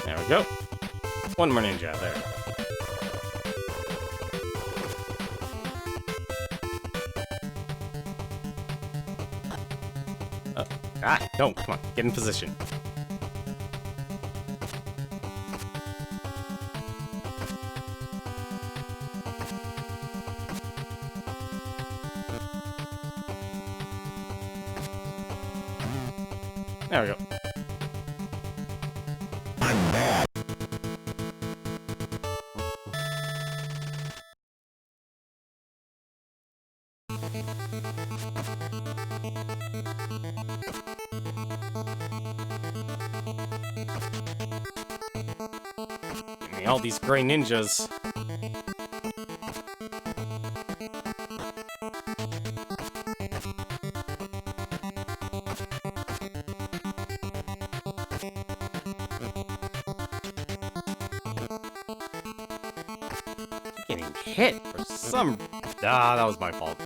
There we go. One more ninja, there. No, come on, get in position. There we go. I'm bad. Give me all these gray ninjas. Getting hit for some... that was my fault.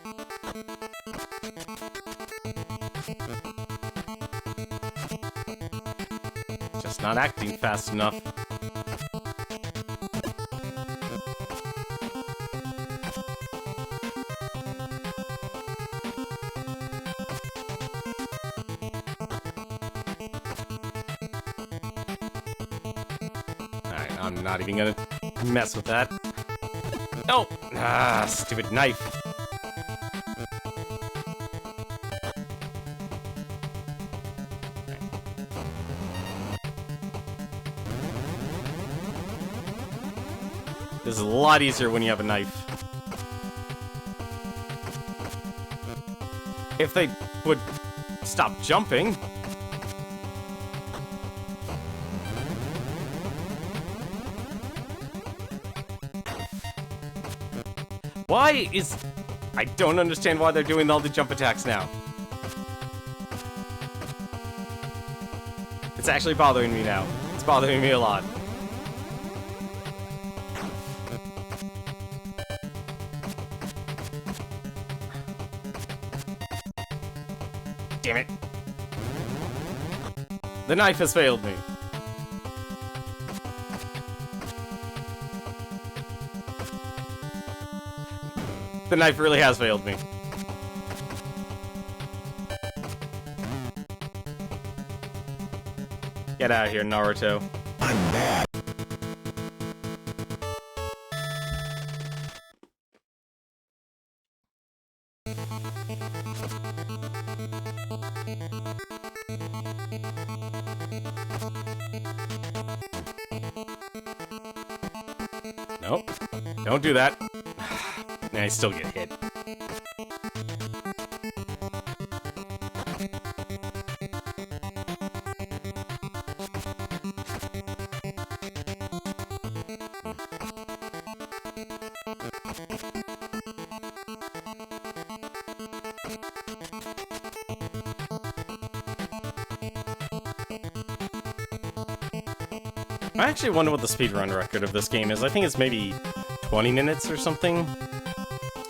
Just not acting fast enough. Alright, I'm not even gonna mess with that. No! Stupid knife. This is a lot easier when you have a knife. If they would stop jumping. Why is... I don't understand why they're doing all the jump attacks now. It's actually bothering me now. It's bothering me a lot. Damn it. The knife has failed me. The knife really has failed me. Get out of here, Naruto. I'm bad. Nope. Don't do that. And I still get hit. I actually wonder what the speedrun record of this game is. I think it's maybe 20 minutes or something.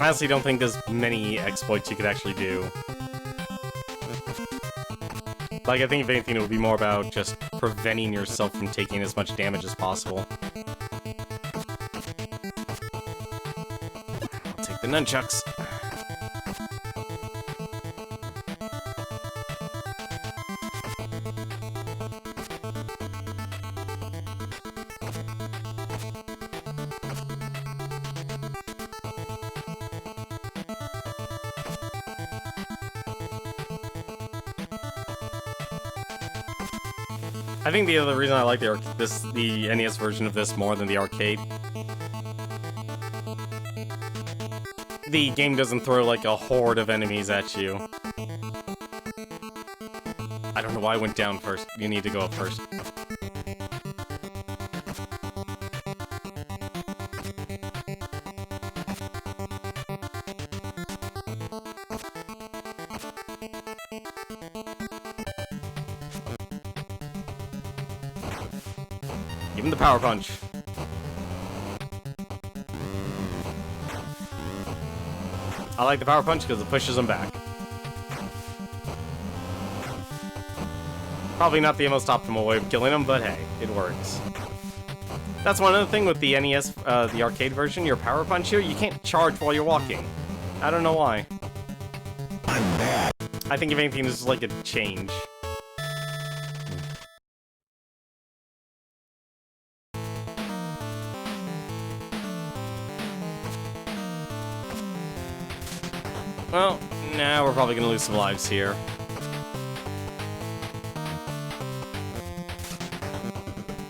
I honestly don't think there's many exploits you could actually do. Like, I think if anything, it would be more about just preventing yourself from taking as much damage as possible. I'll take the nunchucks. I think the other reason I like the NES version of this more than the arcade, the game doesn't throw like a horde of enemies at you. I don't know why I went down first. You need to go up first. Give him the power punch. I like the power punch because it pushes him back. Probably not the most optimal way of killing him, but hey, it works. That's one other thing with the NES, the arcade version, your power punch here, you can't charge while you're walking. I don't know why. I'm bad. I think if anything, this is like a change. Well, now we're probably gonna lose some lives here.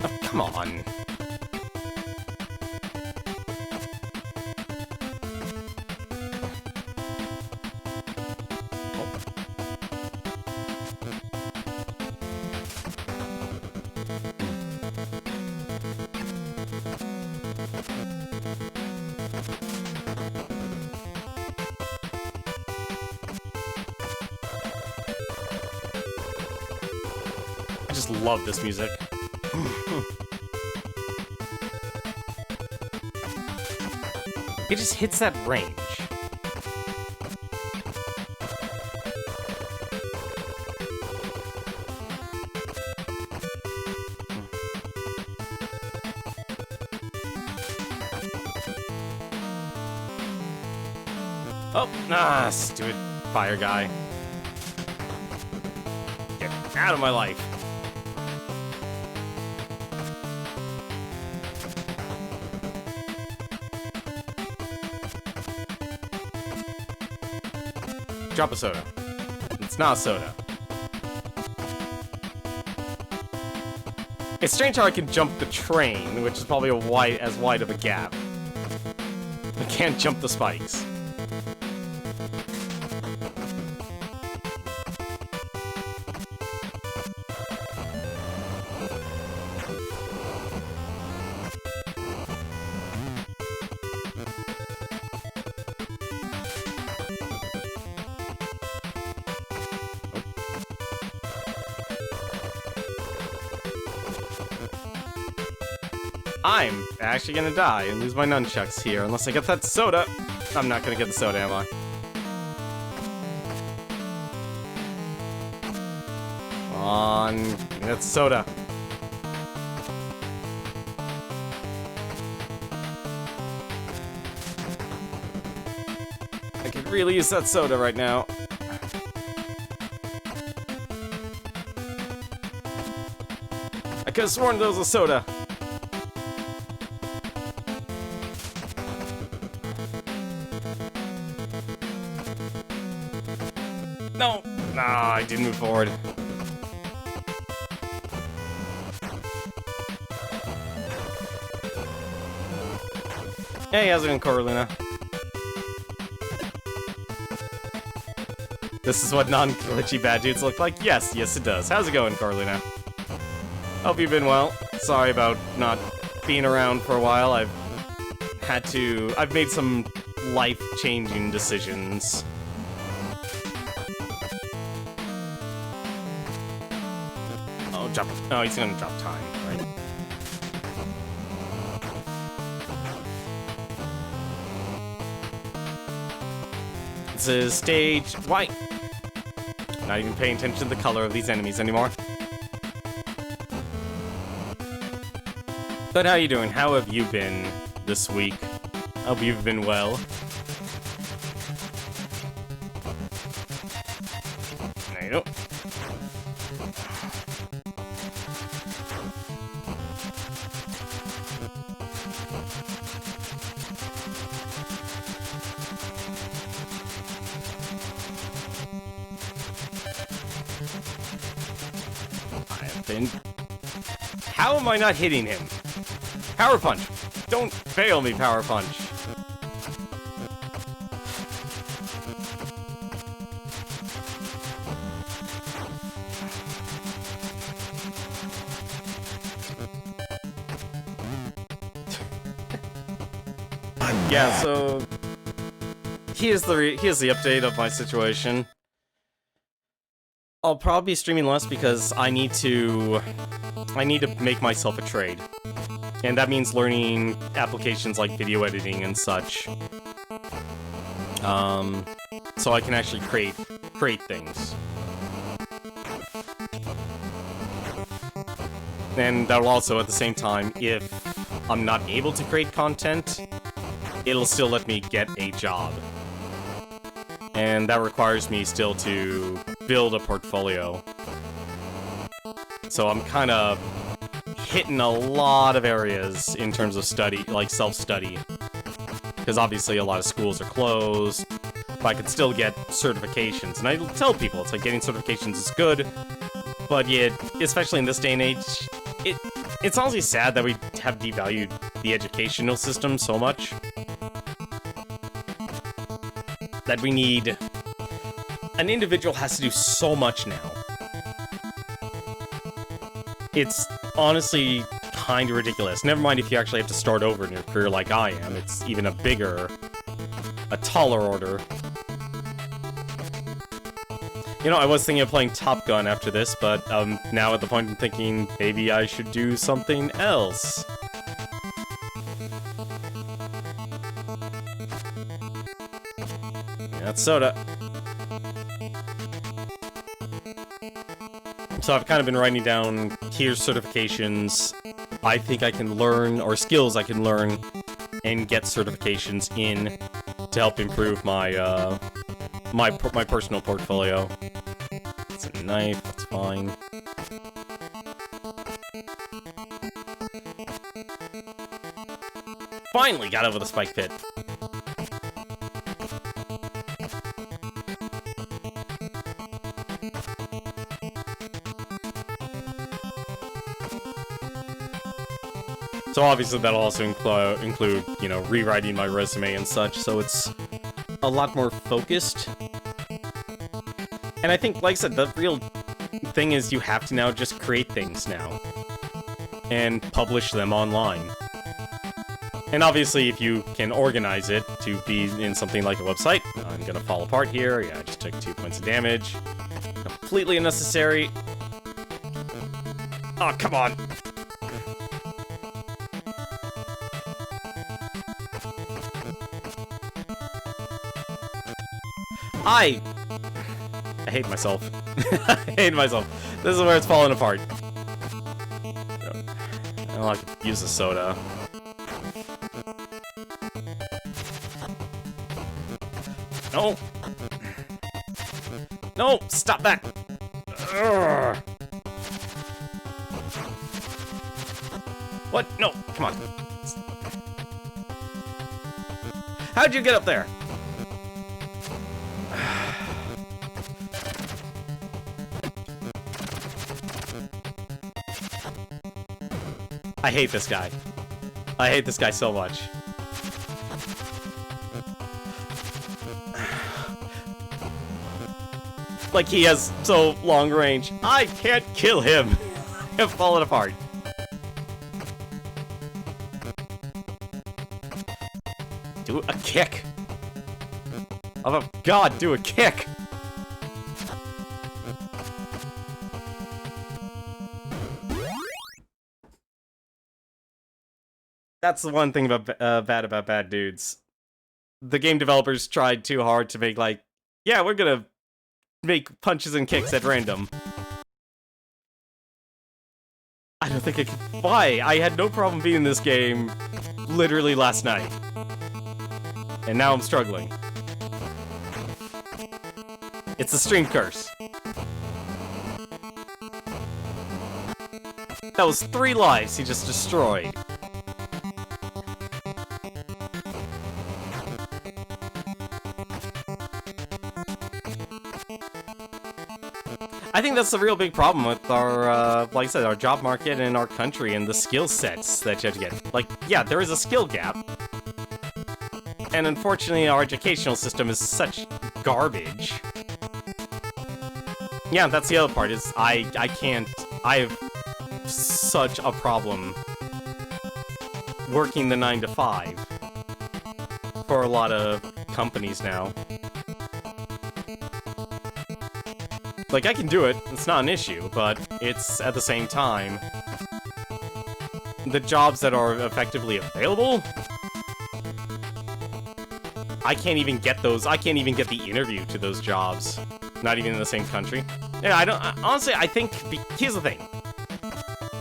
Oh, come on. I just love this music. It just hits that range. Oh, stupid fire guy. Get out of my life. Drop a soda. It's not a soda. It's strange how I can jump the train, which is probably as wide of a gap. I can't jump the spikes. I'm actually gonna die and lose my nunchucks here unless I get that soda. I'm not gonna get the soda, am I? Come on, give me that soda. I could really use that soda right now. I could have sworn there was a soda. No! Nah, I didn't move forward. Hey, how's it going, Coralina? This is what non-glitchy bad dudes look like? Yes, yes it does. How's it going, Coralina? Hope you've been well. Sorry about not being around for a while. I've I've made some life-changing decisions. Oh, he's gonna drop time, right? This is stage white. Not even paying attention to the color of these enemies anymore. But how you doing? How have you been this week? Hope you've been well. There you go. How am I not hitting him? Power Punch! Don't fail me, Power Punch! Yeah, so here's the update of my situation. I'll probably be streaming less because I need to make myself a trade. And that means learning applications like video editing and such. So I can actually create things. And that'll also, at the same time, if I'm not able to create content, it'll still let me get a job. And that requires me still to build a portfolio. So I'm kind of hitting a lot of areas in terms of study, like self-study. Because obviously a lot of schools are closed, but I could still get certifications. And I tell people, it's like getting certifications is good, but yet, especially in this day and age, it's honestly sad that we have devalued the educational system so much. That we need... An individual has to do so much now. It's honestly kind of ridiculous. Never mind if you actually have to start over in your career like I am. It's even a taller order. You know, I was thinking of playing Top Gun after this, but now at the point I'm thinking maybe I should do something else. Yeah, that's soda. So I've kind of been writing down here's certifications I think I can learn, or skills I can learn, and get certifications in to help improve my my personal portfolio. It's a knife, that's fine. Finally got over the spike pit. So obviously that'll also include, you know, rewriting my resume and such, so it's a lot more focused. And I think, like I said, the real thing is you have to now just create things now. And publish them online. And obviously if you can organize it to be in something like a website, I'm gonna fall apart here, yeah, I just took 2 points of damage. Completely unnecessary. Oh, come on! I hate myself. I hate myself. This is where it's falling apart. Oh, I could use the soda. No! No! Stop that! Urgh. What? No! Come on. How'd you get up there? I hate this guy. I hate this guy so much. Like, he has so long range. I can't kill him! I've fallen apart. Do a kick! Oh god, do a kick! That's the one thing about bad about Bad Dudes. The game developers tried too hard to make, like, yeah, we're gonna make punches and kicks at random. I don't think I can. Why? I had no problem beating this game literally last night. And now I'm struggling. It's a stream curse. That was 3 lives he just destroyed. I think that's the real big problem with our, like I said, our job market and our country and the skill sets that you have to get. Like, yeah, there is a skill gap. And unfortunately, our educational system is such garbage. Yeah, that's the other part, is I have such a problem working the 9 to 5 for a lot of companies now. Like, I can do it, it's not an issue, but it's, at the same time, the jobs that are effectively available, I can't even get those, I can't even get the interview to those jobs. Not even in the same country. Yeah, honestly, I think, here's the thing.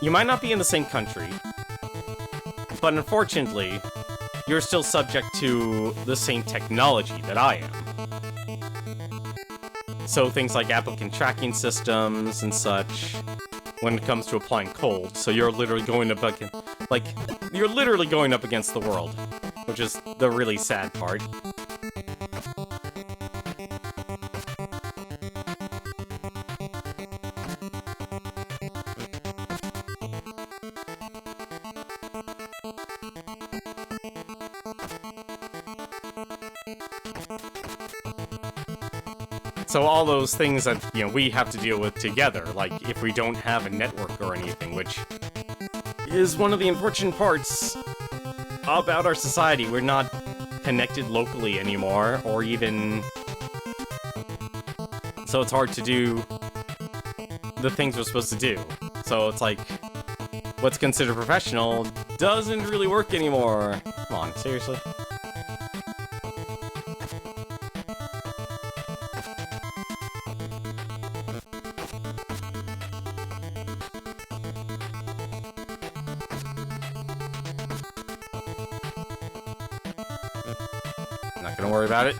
You might not be in the same country, but unfortunately, you're still subject to the same technology that I am. So things like applicant tracking systems and such, when it comes to applying cold, so you're literally going up against, like, you're literally going up against the world, which is the really sad part. So all those things that, you know, we have to deal with together, like if we don't have a network or anything, which is one of the unfortunate parts about our society. We're not connected locally anymore, or even... So it's hard to do the things we're supposed to do. So it's like, what's considered professional doesn't really work anymore. Come on, seriously? Don't worry about it.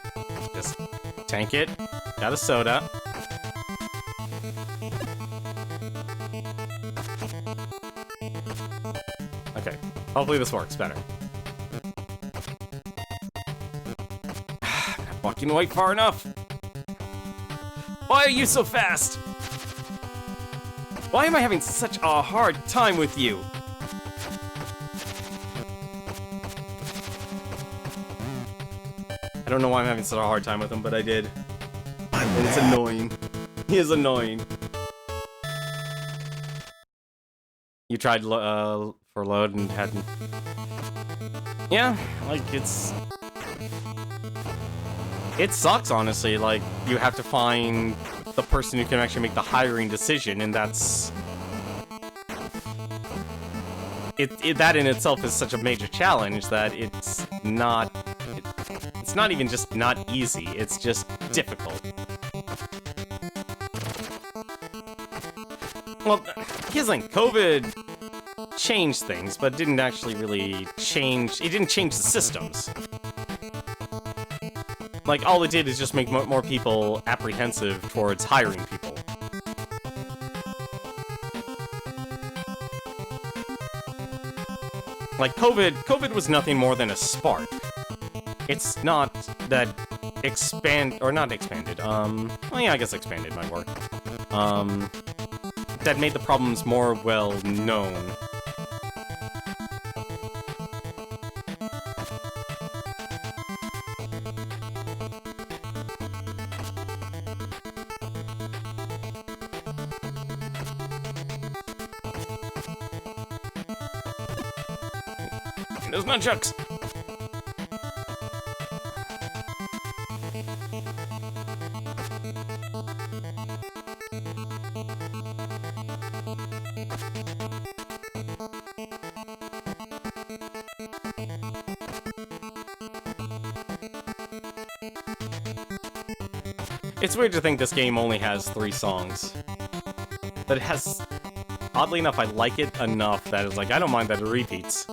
Just tank it. Got a soda. Okay. Hopefully this works better. Not walking away far enough. Why are you so fast? Why am I having such a hard time with you? I don't know why I'm having such a hard time with him, but I did. And it's annoying. He is annoying. You tried for load and hadn't... Yeah, like, it's... It sucks, honestly. Like, you have to find the person who can actually make the hiring decision, and that's... That in itself is such a major challenge that it's not... It's not even just not easy, it's just difficult. Well, here's the thing, COVID changed things, but didn't actually really change... It didn't change the systems. Like, all it did is just make more people apprehensive towards hiring people. Like, COVID was nothing more than a spark. It's not that not expanded, well, yeah, I guess expanded might work. That made the problems more well known. Those nunchucks! It's weird to think this game only has 3 songs. But it has... Oddly enough, I like it enough that it's like, I don't mind that it repeats.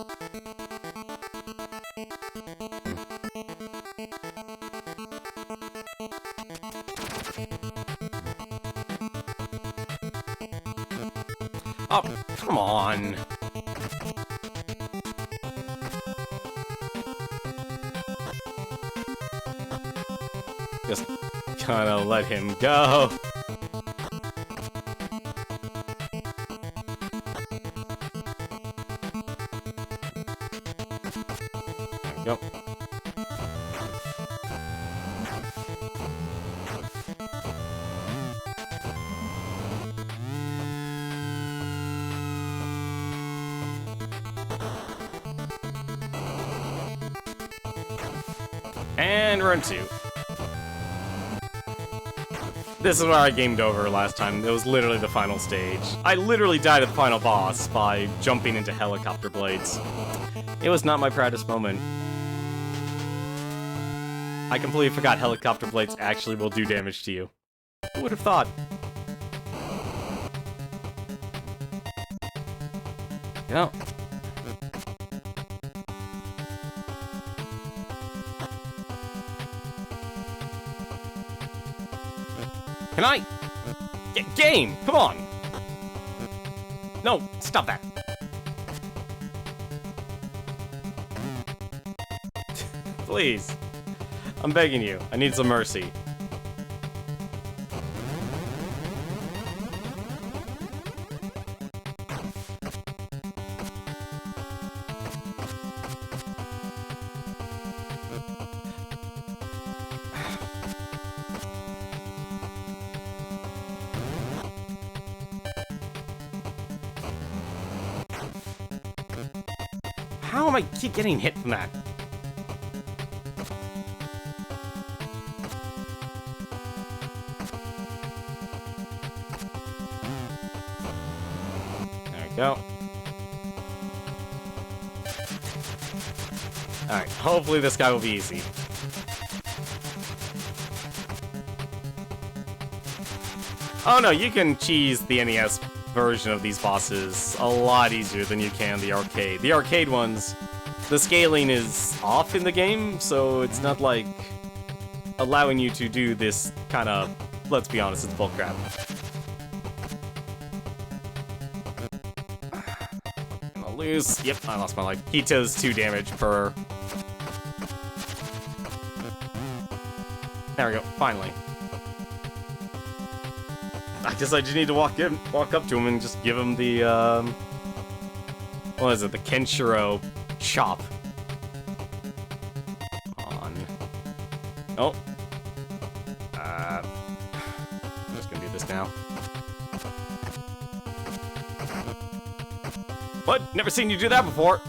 Oh, come on. Just kinda let him go. There we go. And run 2. This is where I gamed over last time. It was literally the final stage. I literally died at the final boss by jumping into helicopter blades. It was not my proudest moment. I completely forgot helicopter blades actually will do damage to you. Who would have thought? Yeah. Can I? Game! Come on! No, stop that. Please. I'm begging you. I need some mercy. How am I keep getting hit from that? There we go. Alright, hopefully this guy will be easy. Oh no, you can cheese the NES version of these bosses a lot easier than you can the arcade. The arcade ones, the scaling is off in the game, so it's not like allowing you to do this kind of, let's be honest, it's bullcrap. Gonna lose. Yep, I lost my life. He does 2 damage per. There we go, finally. I guess I just need to walk up to him and just give him the, what is it, the Kenshiro chop. On. Oh. I'm just gonna do this now. What? Never seen you do that before.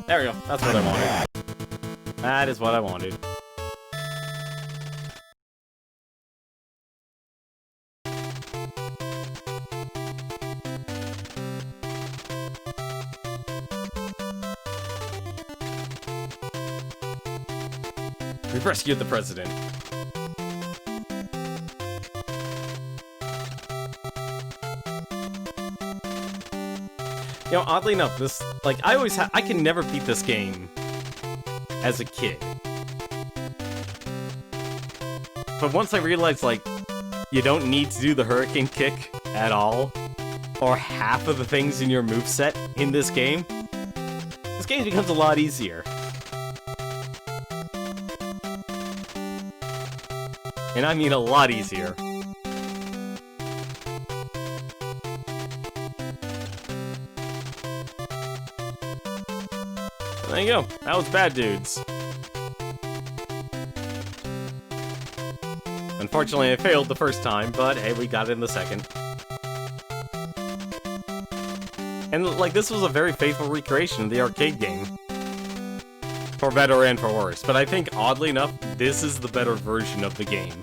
There we go. That's what I wanted. That is what I wanted. We've rescued the president. You know, oddly enough, this, like, I can never beat this game as a kid. But once I realized, like, you don't need to do the hurricane kick at all, or half of the things in your moveset in this game becomes a lot easier. And I mean a lot easier. There you go. That was Bad Dudes. Unfortunately, I failed the first time, but hey, we got it in the second. And, like, this was a very faithful recreation of the arcade game. For better and for worse. But I think, oddly enough, this is the better version of the game.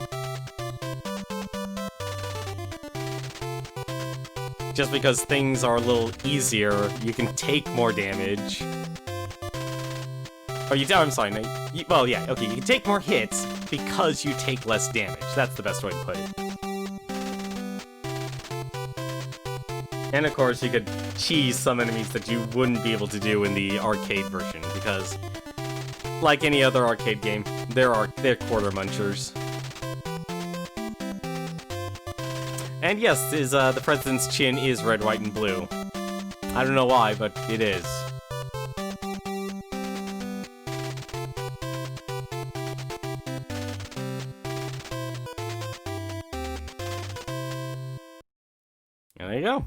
Just because things are a little easier, you can take more damage. Oh, I'm sorry, no, well, yeah, okay, you can take more hits because you take less damage. That's the best way to put it. And of course, you could cheese some enemies that you wouldn't be able to do in the arcade version, because, like any other arcade game, they're quarter munchers. And yes, the president's chin is red, white, and blue. I don't know why, but it is. And there you go.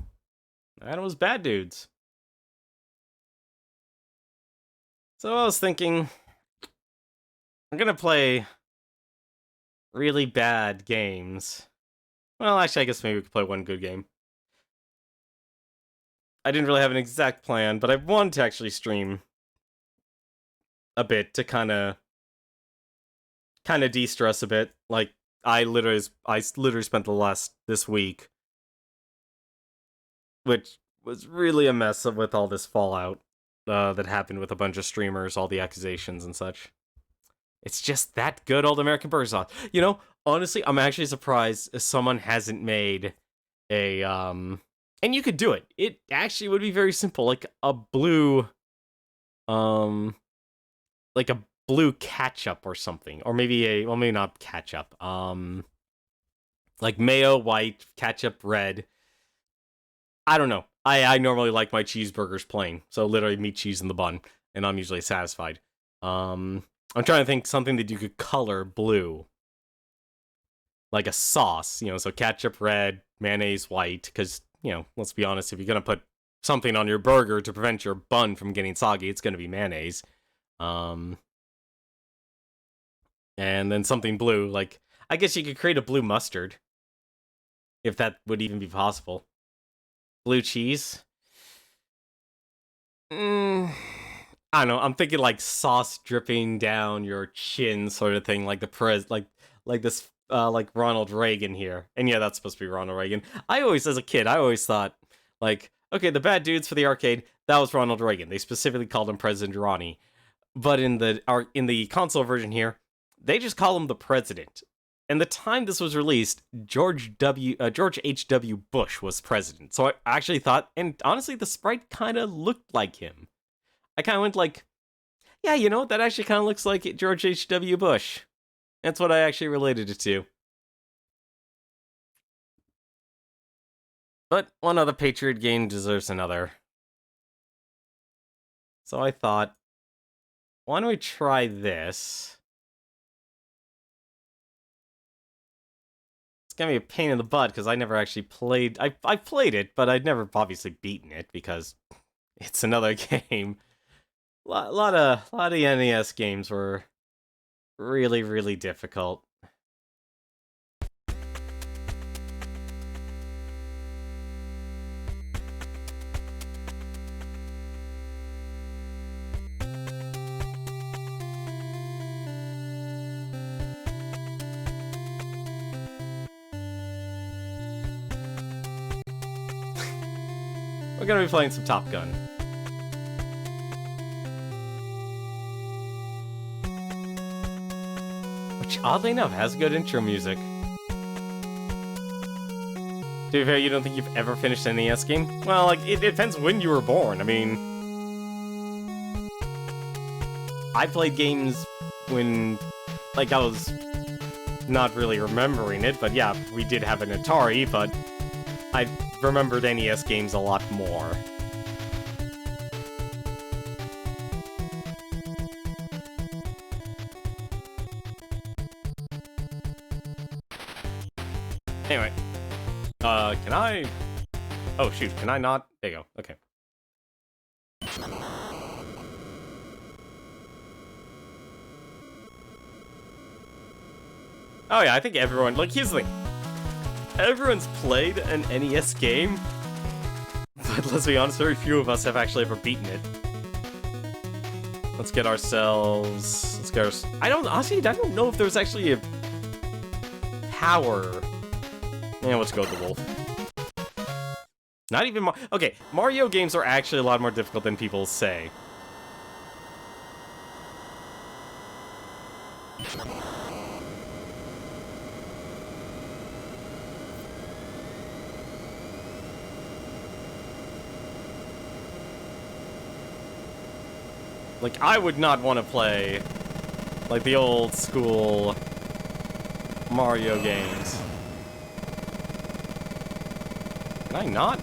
That was Bad Dudes. So I was thinking, I'm gonna play really bad games. Well, actually, I guess maybe we could play one good game. I didn't really have an exact plan, but I wanted to actually stream a bit to kind of de-stress a bit. Like, I literally spent this week, which was really a mess with all this fallout that happened with a bunch of streamers, all the accusations and such. It's just that good old American burger sauce. You know, honestly, I'm actually surprised if someone hasn't made a, and you could do it. It actually would be very simple, like a blue ketchup or something. Or maybe maybe not ketchup. Like mayo, white, ketchup, red. I don't know. I normally like my cheeseburgers plain. So literally meat, cheese, and the bun. And I'm usually satisfied. I'm trying to think something that you could color blue. Like a sauce, so ketchup red, mayonnaise white, because, let's be honest, if you're going to put something on your burger to prevent your bun from getting soggy, it's going to be mayonnaise. And then something blue, like, I guess you could create a blue mustard. If that would even be possible. Blue cheese? I don't know, I'm thinking like sauce dripping down your chin sort of thing, like the like Ronald Reagan here. And yeah, that's supposed to be Ronald Reagan. As a kid, I always thought, like, okay, the Bad Dudes for the arcade, that was Ronald Reagan. They specifically called him President Ronnie. But in the console version here, they just call him the President. And the time this was released, George H.W. Bush was president. So I actually thought, and honestly, the sprite kind of looked like him. I kind of went like, yeah, that actually kind of looks like George H.W. Bush. That's what I actually related it to. But one other Patriot game deserves another. So I thought, why don't we try this? It's gonna be a pain in the butt because I never actually played. I played it, but I'd never obviously beaten it because it's another game. A lot of NES games were really, really difficult. We're gonna be playing some Top Gun. Which, oddly enough, has good intro music. To be fair, you don't think you've ever finished an NES game? Well, like, it depends when you were born. I mean, I played games when, like, I was not really remembering it, but yeah, we did have an Atari, but I remembered NES games a lot more. Anyway, can I... Oh, shoot, can I not? There you go, okay. Oh yeah, I think everyone... Like, here's the thing. Everyone's played an NES game, but let's be honest, very few of us have actually ever beaten it. Let's get ourselves scares. I don't know if there's actually a power. Yeah, let's go with the wolf. Not even okay, Mario games are actually a lot more difficult than people say. Like, I would not want to play, like, the old school Mario games. Can I not?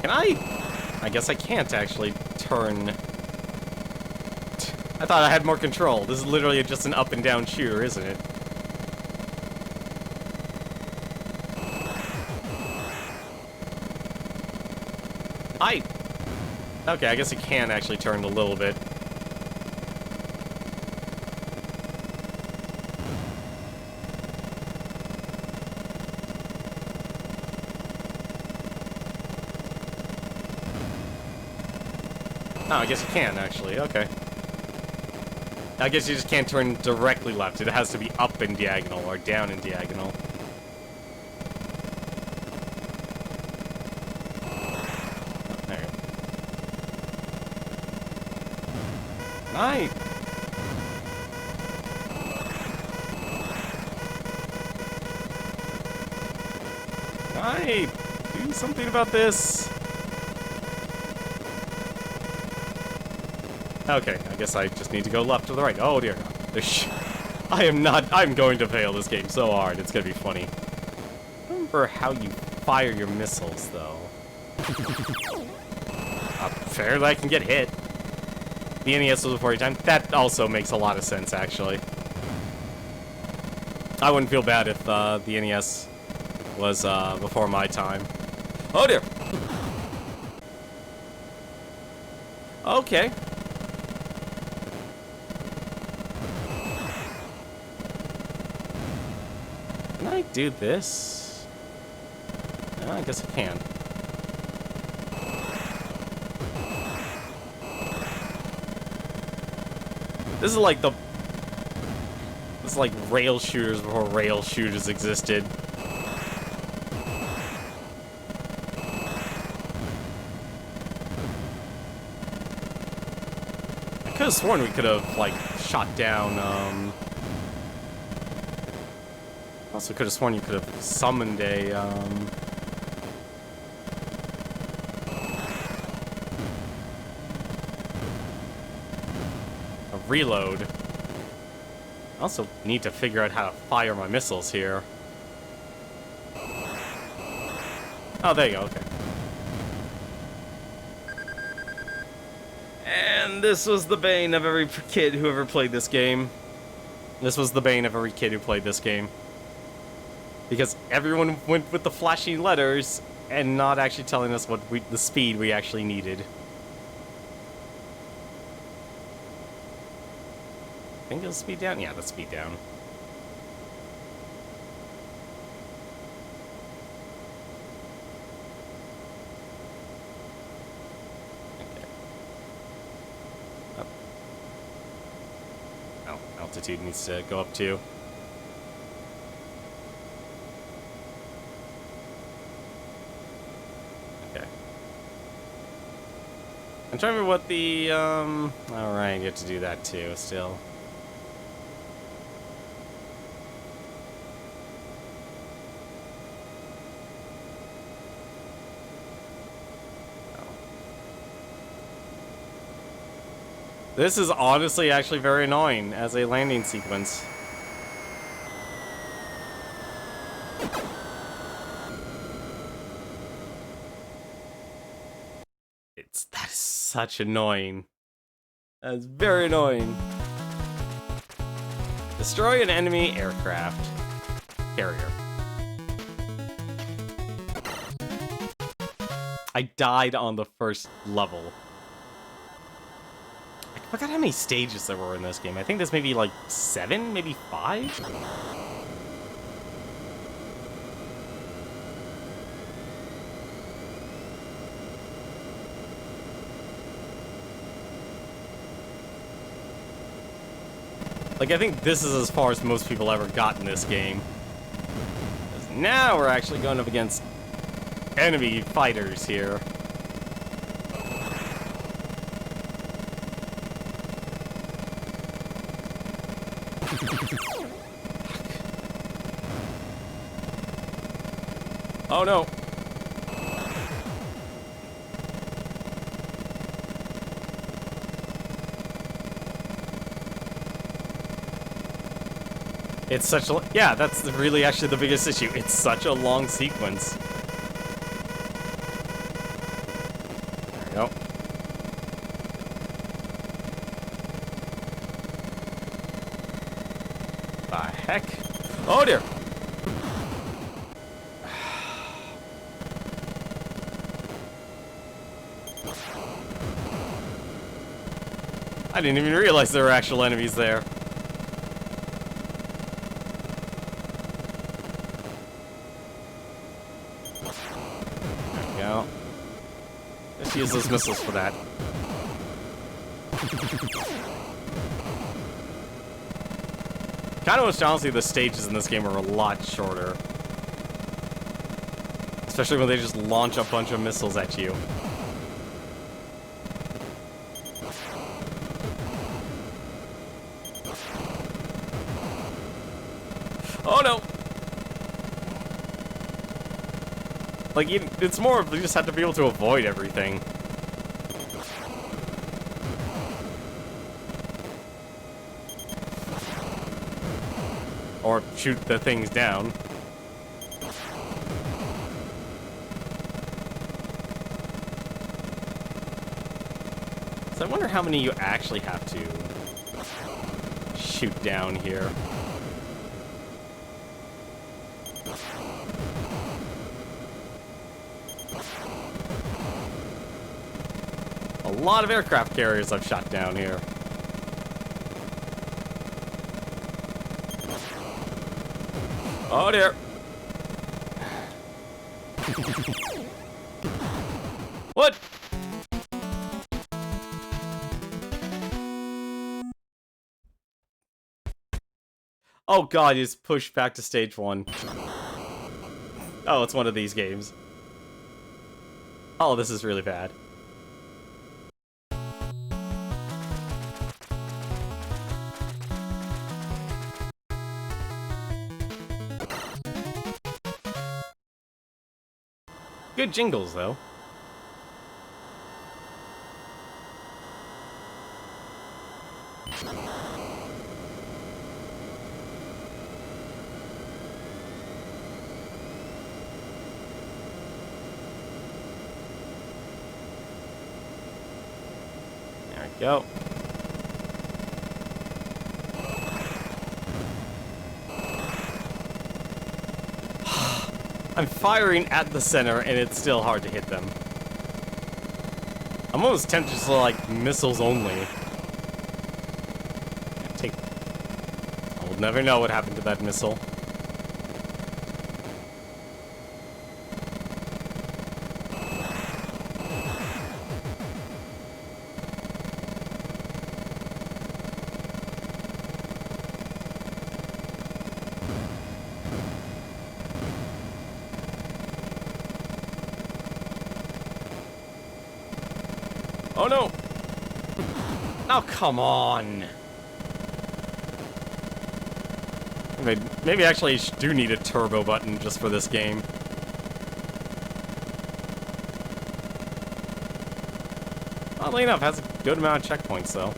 Can I? I guess I can't actually turn. I thought I had more control. This is literally just an up and down shooter, isn't it? Okay, I guess it can actually turn a little bit. Oh, I guess you can, actually. Okay. I guess you just can't turn directly left. It has to be up and diagonal, or down and diagonal. Right. Right. Do something about this. Okay, I guess I just need to go left to the right. Oh dear God. I'm going to fail this game so hard. It's gonna be funny. I don't remember how you fire your missiles, though. Fair that I can get hit. The NES was before your time. That also makes a lot of sense, actually. I wouldn't feel bad if the NES was before my time. Oh dear! Okay. Can I do this? No, I guess I can. This is like rail shooters before rail shooters existed. I could have sworn we could have, like, shot down, Also could have sworn you could have summoned a, reload. I also need to figure out how to fire my missiles here. Oh, there you go, okay. And this was the bane of every kid who ever played this game. This was the bane of every kid who played this game. Because everyone went with the flashy letters and not actually telling us what the speed we actually needed. I think it'll speed down? Yeah, let's speed down. Okay. Up. Oh, altitude needs to go up too. Okay. I'm trying to remember what the, alright, you have to do that too, still. This is honestly actually very annoying as a landing sequence. That is such annoying. That's very annoying. Destroy an enemy aircraft carrier. I died on the first level. I forgot how many stages there were in this game. I think there's maybe like 7, maybe 5? Like, I think this is as far as most people ever got in this game. 'Cause now we're actually going up against enemy fighters here. Oh no. It's such a... Yeah, that's really actually the biggest issue. It's such a long sequence. There we go. The heck? Oh dear! I didn't even realize there were actual enemies there. There we go. Let's use those missiles for that. Kinda wish, honestly, the stages in this game are a lot shorter. Especially when they just launch a bunch of missiles at you. Oh no! Like, it's more of you just have to be able to avoid everything. Or shoot the things down. So I wonder how many you actually have to shoot down here. A lot of aircraft carriers I've shot down here. Oh dear. What? Oh god, he's pushed back to stage 1. Oh, it's one of these games. Oh, this is really bad. Good jingles, though. There we go. I'm firing at the center, and it's still hard to hit them. I'm almost tempted to like missiles only. I'll never know what happened to that missile. Oh no! Oh, come on! Maybe actually I do need a turbo button just for this game. Oddly enough, it has a good amount of checkpoints, though.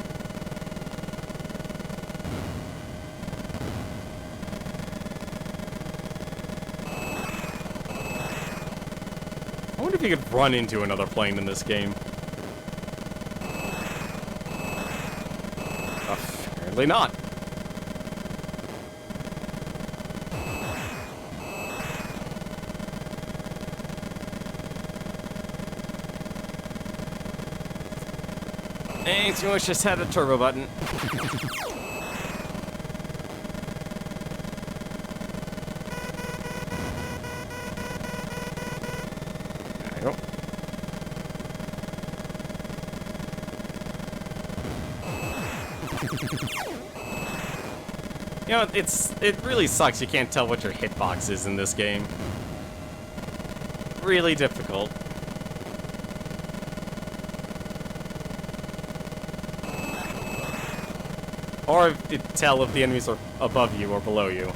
I wonder if you could run into another plane in this game. Apparently not. Thanks, you wish just had a turbo button. There we go. You know, it really sucks you can't tell what your hitbox is in this game. Really difficult. Or tell if the enemies are above you or below you.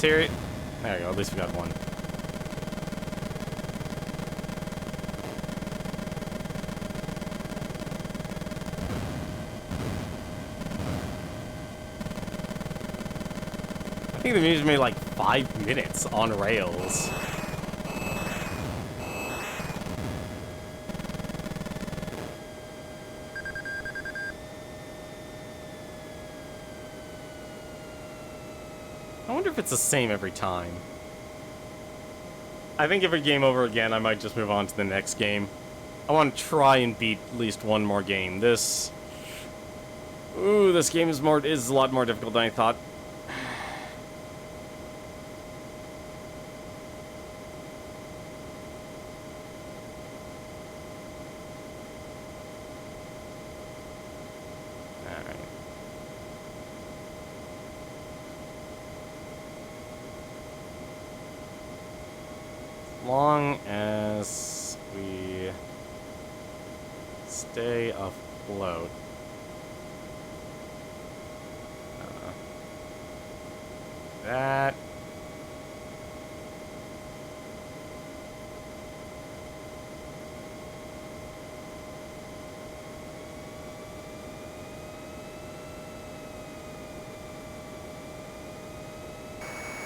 There you go, at least we got one. I think the music made like 5 minutes on rails. I wonder if it's the same every time. I think if it game over again, I might just move on to the next game. I want to try and beat at least one more game. This game is a lot more difficult than I thought. Long as we stay afloat. That.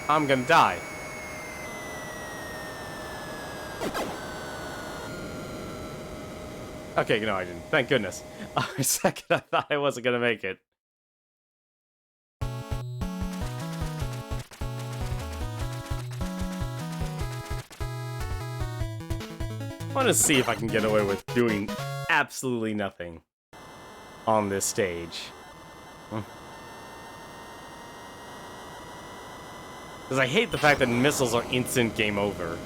I'm gonna die. Okay, no, I didn't. Thank goodness. For a second, I thought I wasn't gonna make it. I want to see if I can get away with doing absolutely nothing on this stage. Because I hate the fact that missiles are instant game over.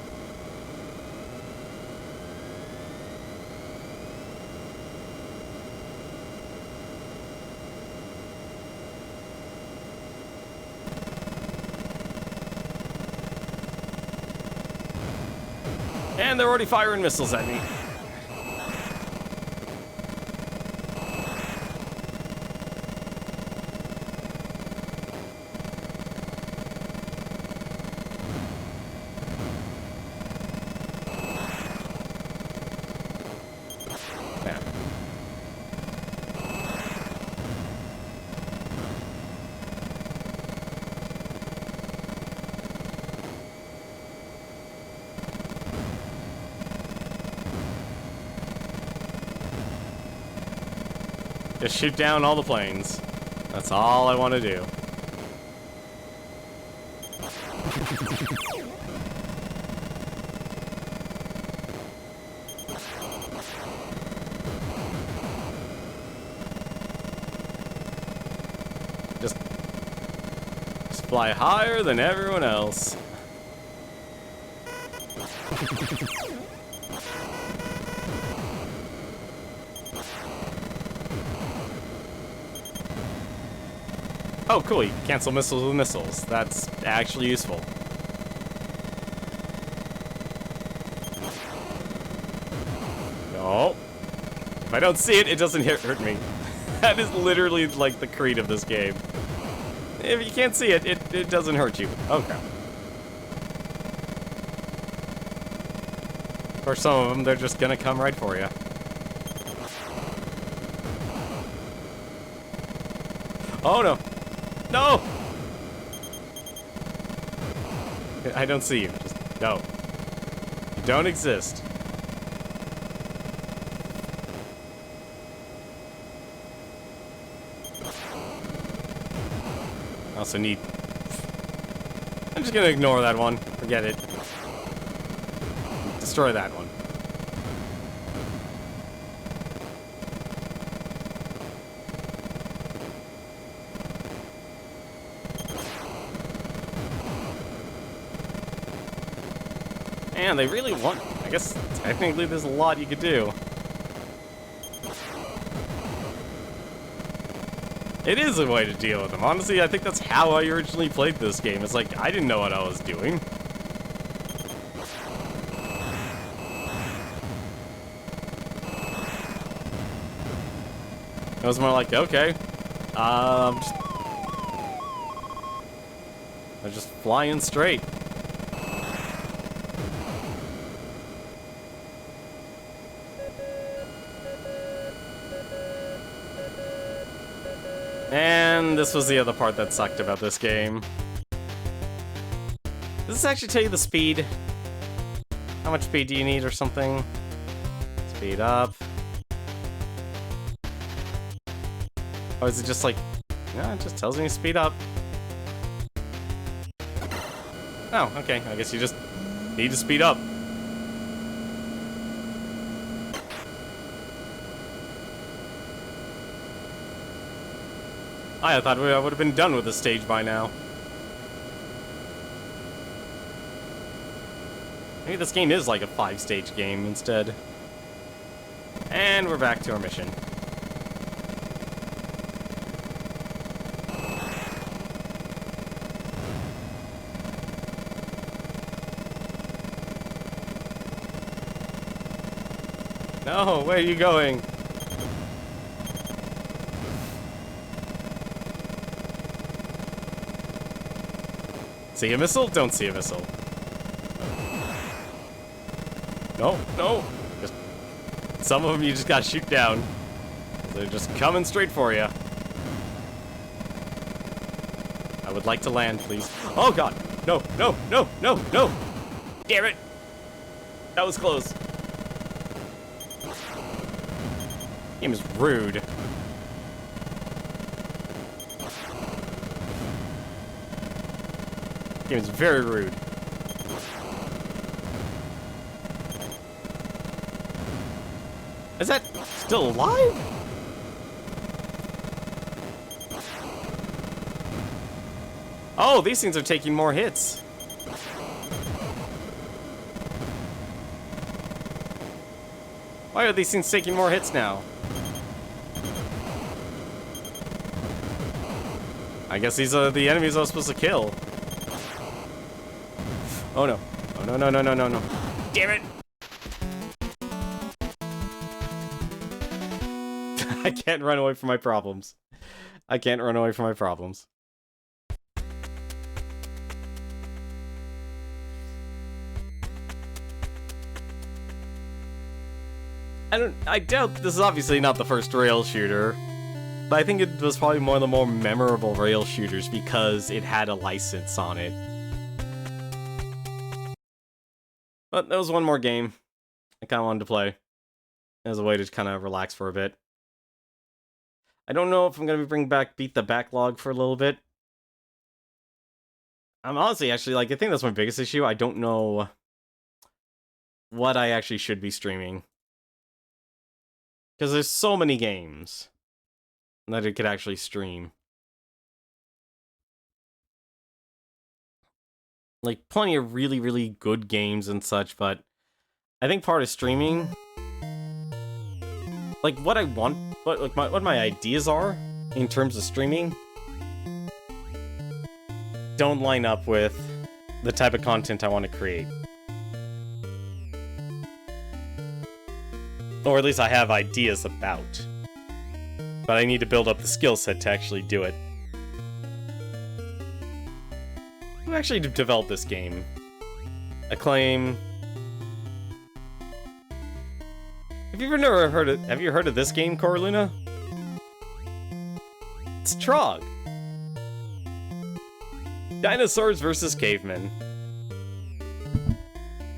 And they're already firing missiles at me. Just shoot down all the planes. That's all I want to do. Just fly higher than everyone else. Oh, cool, you can cancel missiles with missiles. That's actually useful. No. If I don't see it, it doesn't hurt me. That is literally, like, the creed of this game. If you can't see it, it doesn't hurt you. Okay. For some of them, they're just gonna come right for you. Oh, no. No! I don't see you. Just no. You don't exist. I also need... I'm just gonna ignore that one. Forget it. Destroy that one. Man, they really want... I guess technically there's a lot you could do. It is a way to deal with them. Honestly, I think that's how I originally played this game. It's like, I didn't know what I was doing. It was more like, okay, I'm just flying straight. And this was the other part that sucked about this game. Does this actually tell you the speed? How much speed do you need or something? Speed up. Or is it just like, yeah, it just tells me to speed up. Oh, okay, I guess you just need to speed up. I thought I would have been done with this stage by now. Maybe this game is like a 5-stage game instead. And we're back to our mission. No, where are you going? See a missile? Don't see a missile. No, no. Just, some of them you just gotta shoot down. They're just coming straight for you. I would like to land, please. Oh god! No, no, no, no, no! Damn it! That was close. Game is rude. Game is very rude. Is that still alive? Oh, these things are taking more hits. Why are these things taking more hits now? I guess these are the enemies I was supposed to kill. Oh no. Oh no, no, no, no, no, no. Damn it! I can't run away from my problems. I can't run away from my problems. I doubt this is obviously not the first rail shooter, but I think it was probably one of the more memorable rail shooters because it had a license on it. But there was one more game I kind of wanted to play as a way to kind of relax for a bit. I don't know if I'm going to bring back Beat the Backlog for a little bit. I'm honestly, actually, like, I think that's my biggest issue. I don't know what I actually should be streaming. Because there's so many games that it could actually stream. Like, plenty of really, really good games and such, but I think part of streaming, like, what I want, what my ideas are in terms of streaming don't line up with the type of content I want to create. Or at least I have ideas about. But I need to build up the skill set to actually do it. Who actually developed this game? Acclaim. Have you heard of this game, Coraluna? It's Trog. Dinosaurs vs. Cavemen.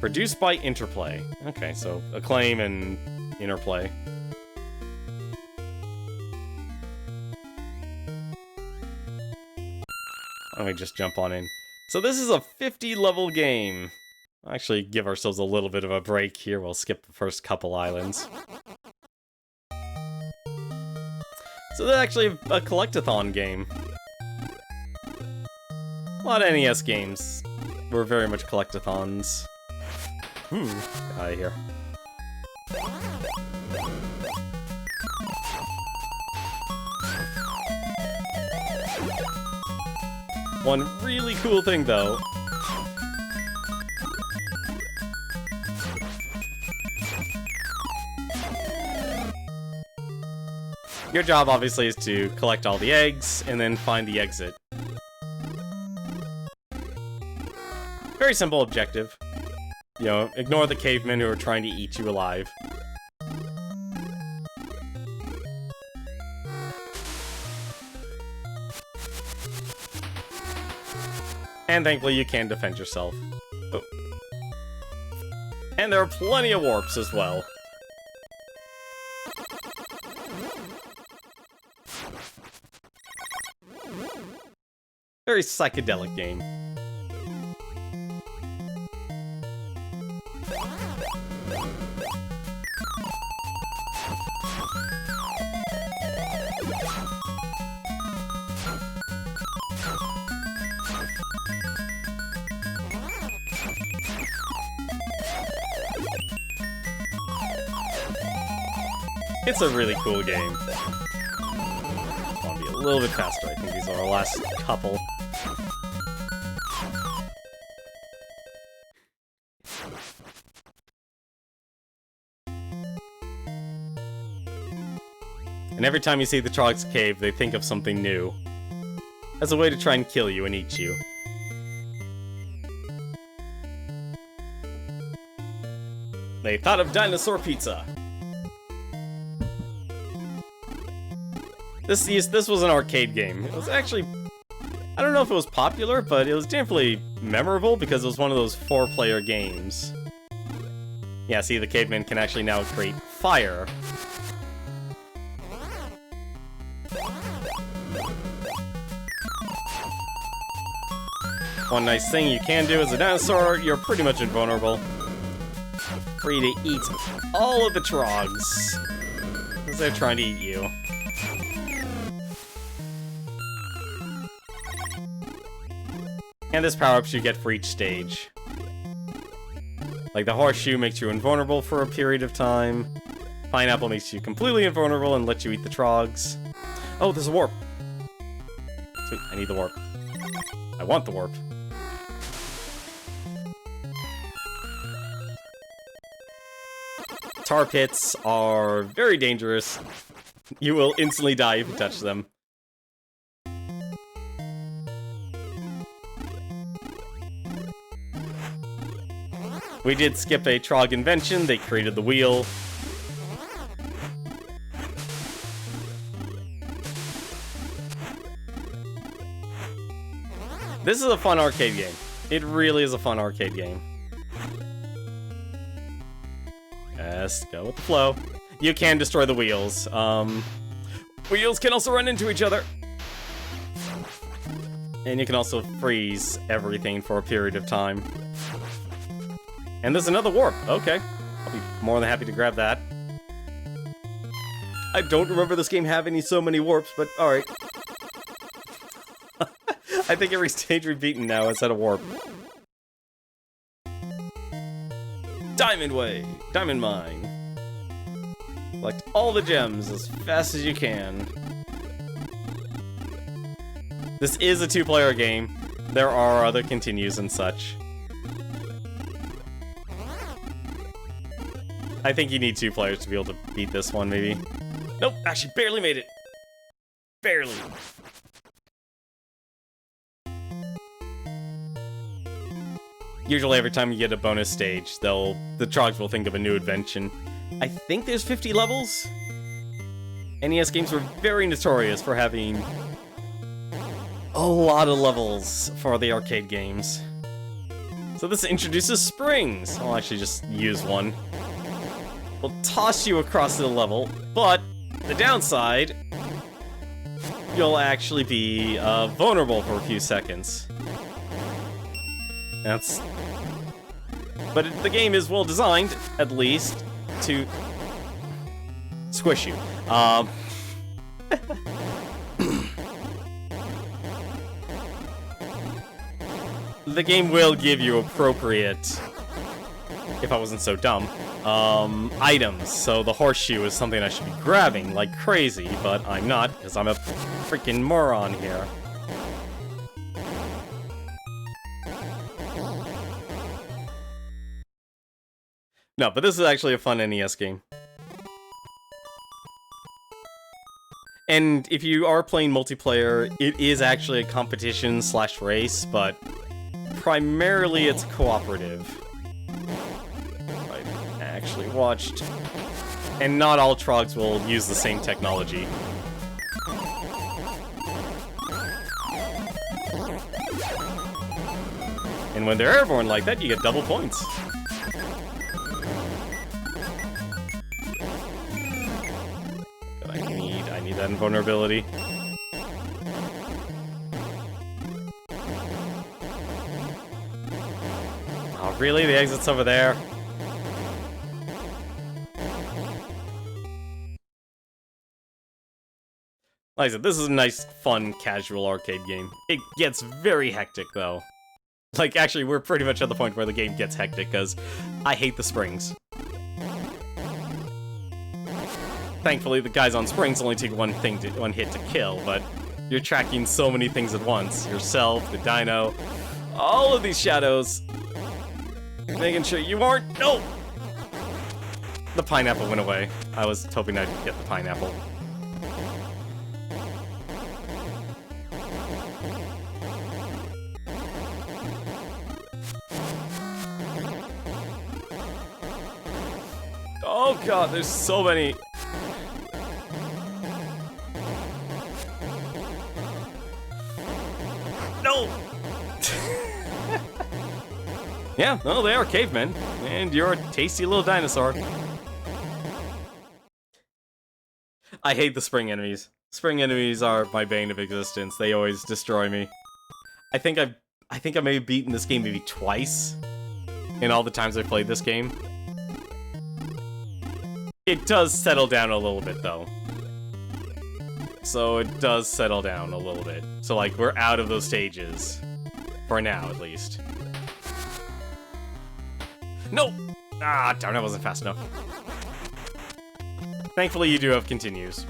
Produced by Interplay. Okay, so Acclaim and Interplay. Let me just jump on in. So this is a 50-level game. I'll actually give ourselves a little bit of a break here. We'll skip the first couple islands. So this is actually a collectathon game. A lot of NES games were very much collectathons. Out of here. One really cool thing, though. Your job, obviously, is to collect all the eggs, and then find the exit. Very simple objective. You know, ignore the cavemen who are trying to eat you alive. And thankfully, you can defend yourself. Oh. And there are plenty of warps as well. Very psychedelic game. It's a really cool game. I want to be a little bit faster. I think these are our last couple. And every time you see the Trog's cave, they think of something new. As a way to try and kill you and eat you. They thought of dinosaur pizza. This was an arcade game. It was actually... I don't know if it was popular, but it was definitely memorable because it was one of those 4-player games. Yeah, see, the cavemen can actually now create fire. One nice thing you can do as a dinosaur, you're pretty much invulnerable. Free to eat all of the Trogs. Because they're trying to eat you. And there's power-ups you get for each stage. Like the horseshoe makes you invulnerable for a period of time. Pineapple makes you completely invulnerable and lets you eat the Trogs. Oh, there's a warp. Sweet, I need the warp. I want the warp. Tar pits are very dangerous. You will instantly die if you touch them. We did skip a Trog invention. They created the wheel. This is a fun arcade game. It really is a fun arcade game. Yes, go with the flow. You can destroy the wheels. Wheels can also run into each other. And you can also freeze everything for a period of time. And there's another warp. Okay. I'll be more than happy to grab that. I don't remember this game having so many warps, but alright. I think every stage we've beaten now has had a warp. Diamond Way! Diamond Mine. Collect all the gems as fast as you can. This is a 2-player game. There are other continues and such. I think you need 2 players to be able to beat this one, maybe. Nope, actually barely made it. Barely. Usually every time you get a bonus stage, the Trogs will think of a new invention. I think there's 50 levels? NES games were very notorious for having a lot of levels for the arcade games. So this introduces springs. I'll actually just use one. We'll toss you across the level, but the downside, you'll actually be vulnerable for a few seconds. But the game is well designed, at least, to squish you. The game will give you appropriate if I wasn't so dumb. Items. So the horseshoe is something I should be grabbing like crazy, but I'm not, because I'm a freaking moron here. No, but this is actually a fun NES game. And if you are playing multiplayer, it is actually a competition slash race, but primarily it's cooperative. I actually watched. And not all Trogs will use the same technology. And when they're airborne like that, you get double points. I need that invulnerability. Oh, really? The exit's over there? Like I said, this is a nice, fun, casual arcade game. It gets very hectic, though. Like, actually, we're pretty much at the point where the game gets hectic, because I hate the springs. Thankfully, the guys on springs only take one hit to kill, but you're tracking so many things at once. Yourself, the dino, all of these shadows. Making sure you aren't... No! The pineapple went away. I was hoping I'd get the pineapple. Oh god, there's so many. No! Yeah, well, they are cavemen, and you're a tasty little dinosaur. I hate the spring enemies. Spring enemies are my bane of existence. They always destroy me. I think I may have beaten this game maybe twice in all the times I've played this game. It does settle down a little bit, though. So it does settle down a little bit. So, like, we're out of those stages. For now, at least. No! Ah, darn, I wasn't fast enough. Thankfully, you do have continues.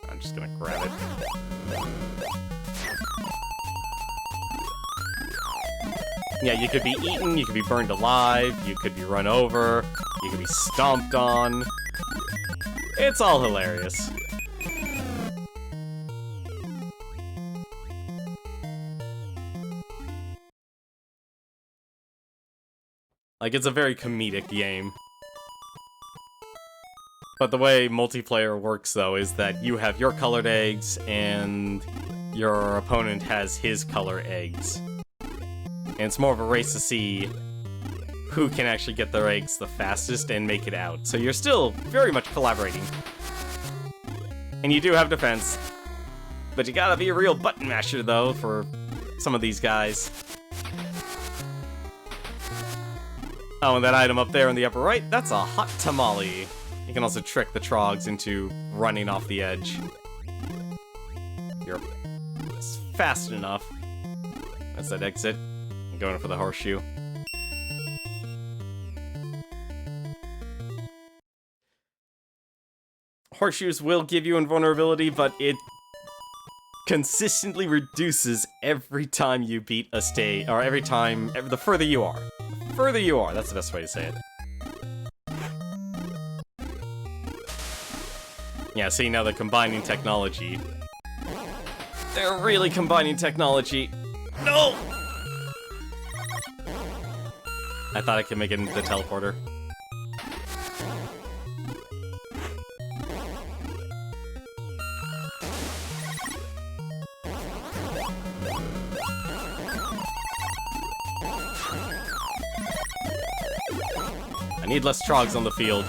I'm just gonna grab it. Yeah, you could be eaten, you could be burned alive, you could be run over, you could be stomped on. It's all hilarious. Like, it's a very comedic game. But the way multiplayer works, though, is that you have your colored eggs, and your opponent has his color eggs. And it's more of a race to see who can actually get their eggs the fastest and make it out. So you're still very much collaborating. And you do have defense. But you gotta be a real button masher, though, for some of these guys. Oh, and that item up there in the upper right, that's a hot tamale. You can also trick the Trogs into running off the edge. You're fast enough. That's that exit. I'm going for the horseshoe. Horseshoes will give you invulnerability, but it consistently reduces every time you beat a stage, or the further you are. The further you are, that's the best way to say it. Yeah, see, now they're combining technology. They're really combining technology. No! I thought I could make it into the teleporter. I need less Trogs on the field.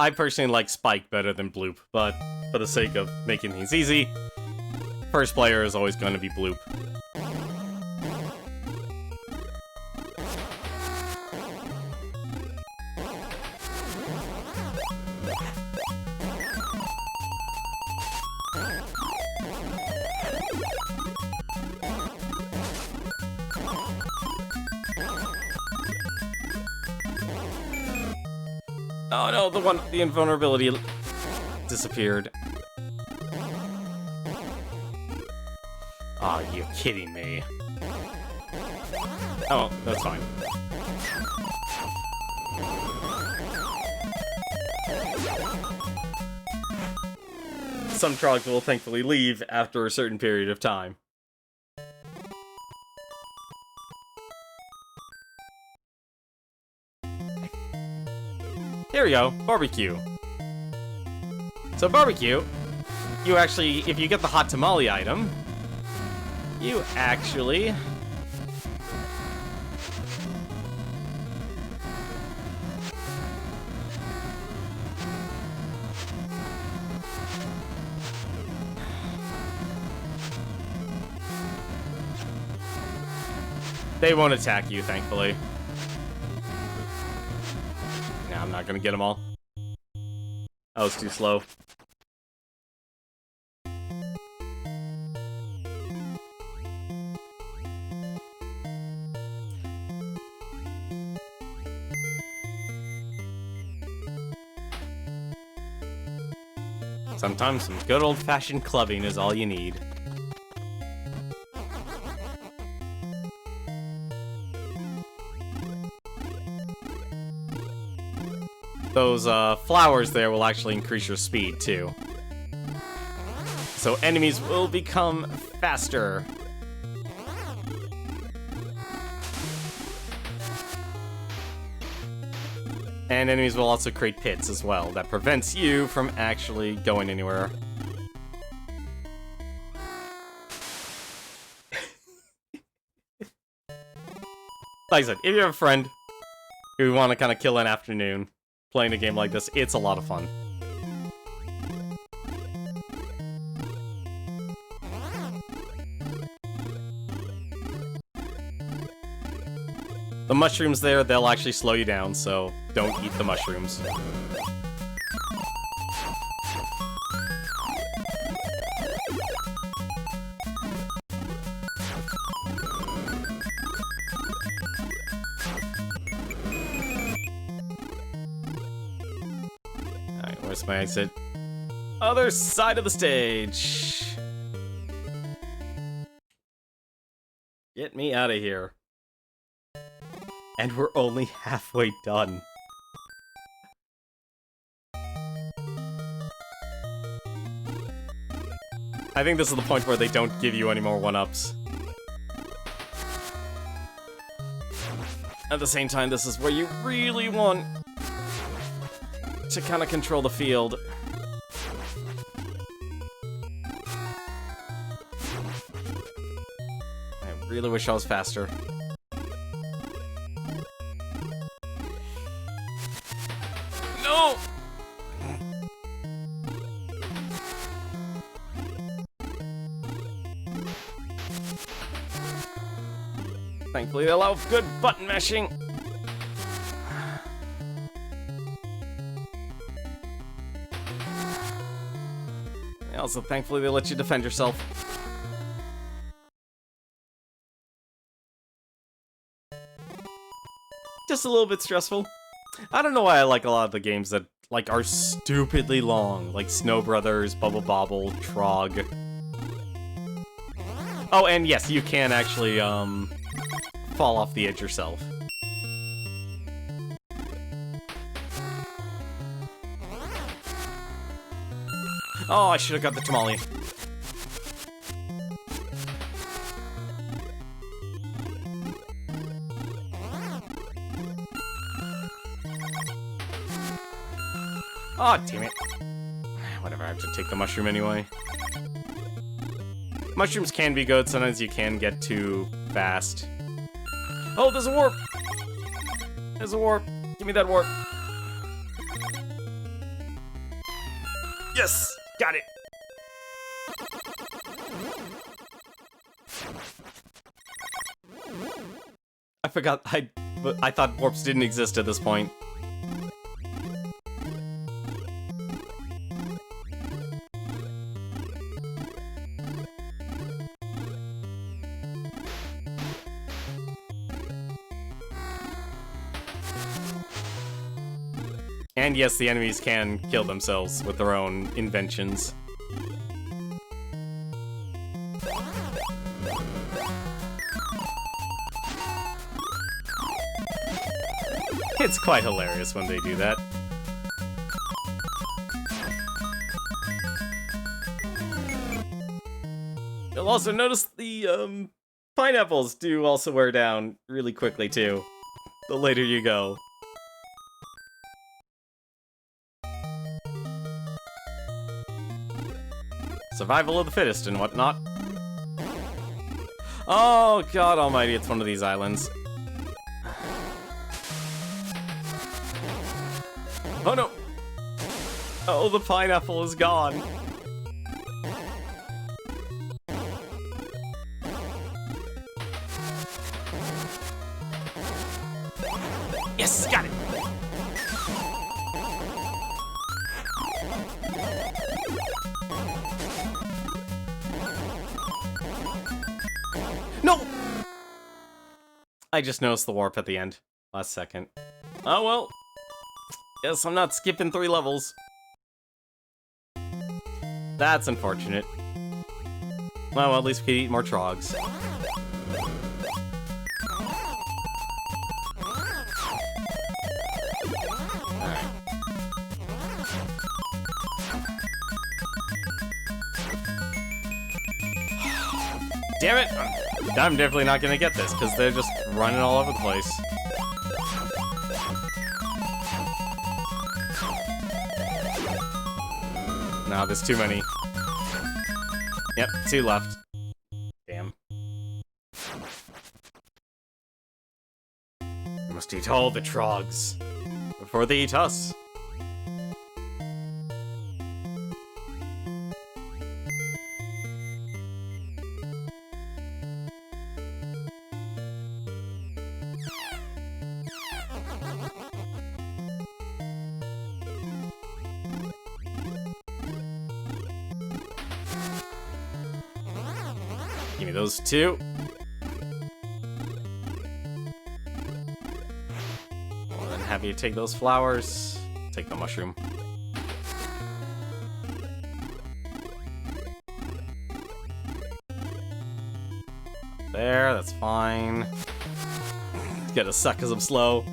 I personally like Spike better than Bloop, but for the sake of making things easy, first player is always going to be Bloop. Oh no, the invulnerability disappeared. Oh, you're kidding me. Oh, that's fine. Some Trogs will thankfully leave after a certain period of time. Here we go, barbecue. So barbecue, you actually, if you get the hot tamale item, you actually... They won't attack you, thankfully. Nah, I'm not gonna get them all. I was too slow. Sometimes some good old-fashioned clubbing is all you need. Those flowers there will actually increase your speed, too. So enemies will become faster. And enemies will also create pits as well. That prevents you from actually going anywhere. Like I said, if you have a friend who want to kind of kill an afternoon playing a game like this, it's a lot of fun. The mushrooms there, they'll actually slow you down, so don't eat the mushrooms. Alright, where's my exit? Other side of the stage! Get me out of here. And we're only halfway done. I think this is the point where they don't give you any more 1-ups. At the same time, this is where you really want to kind of control the field. I really wish I was faster. No! Thankfully, they allow good button mashing. Also, thankfully, they let you defend yourself. Just a little bit stressful. I don't know why I like a lot of the games that, like, are stupidly long. Like Snow Brothers, Bubble Bobble, Trog. Oh, and yes, you can actually, fall off the edge yourself. Oh, I should have got the tamale. Oh, damn it. Whatever, I have to take the mushroom anyway. Mushrooms can be good, sometimes you can get too fast. Oh, there's a warp! There's a warp. Give me that warp. Yes! Got it! I forgot, I thought warps didn't exist at this point. And yes, the enemies can kill themselves with their own inventions. It's quite hilarious when they do that. You'll also notice the, pineapples do also wear down really quickly, too, the later you go. Survival of the fittest and whatnot. Oh, God almighty, it's one of these islands. Oh, no! Oh, the pineapple is gone. Yes, got it! No! I just noticed the warp at the end. Last second. Oh well. Guess I'm not skipping 3 levels. That's unfortunate. Well, at least we can eat more trogs. Alright. Damn it! I'm definitely not gonna get this, because they're just running all over the place. No, there's too many. Yep, 2 left. Damn. We must eat all the trogs before they eat us. Give me those 2. Well, then have you take those flowers. Take the mushroom. There, that's fine. It's gonna suck because I'm slow.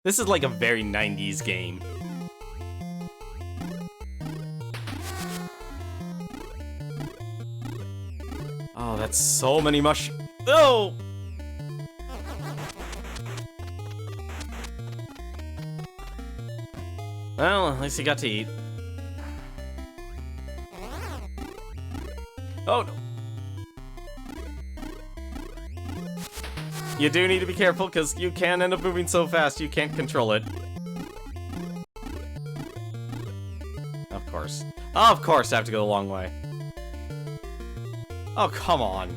This is like a very 90s game. Oh, that's so many Oh! Well, at least he got to eat. Oh, no. You do need to be careful, because you can end up moving so fast you can't control it. Of course. Of course I have to go the long way. Oh, come on.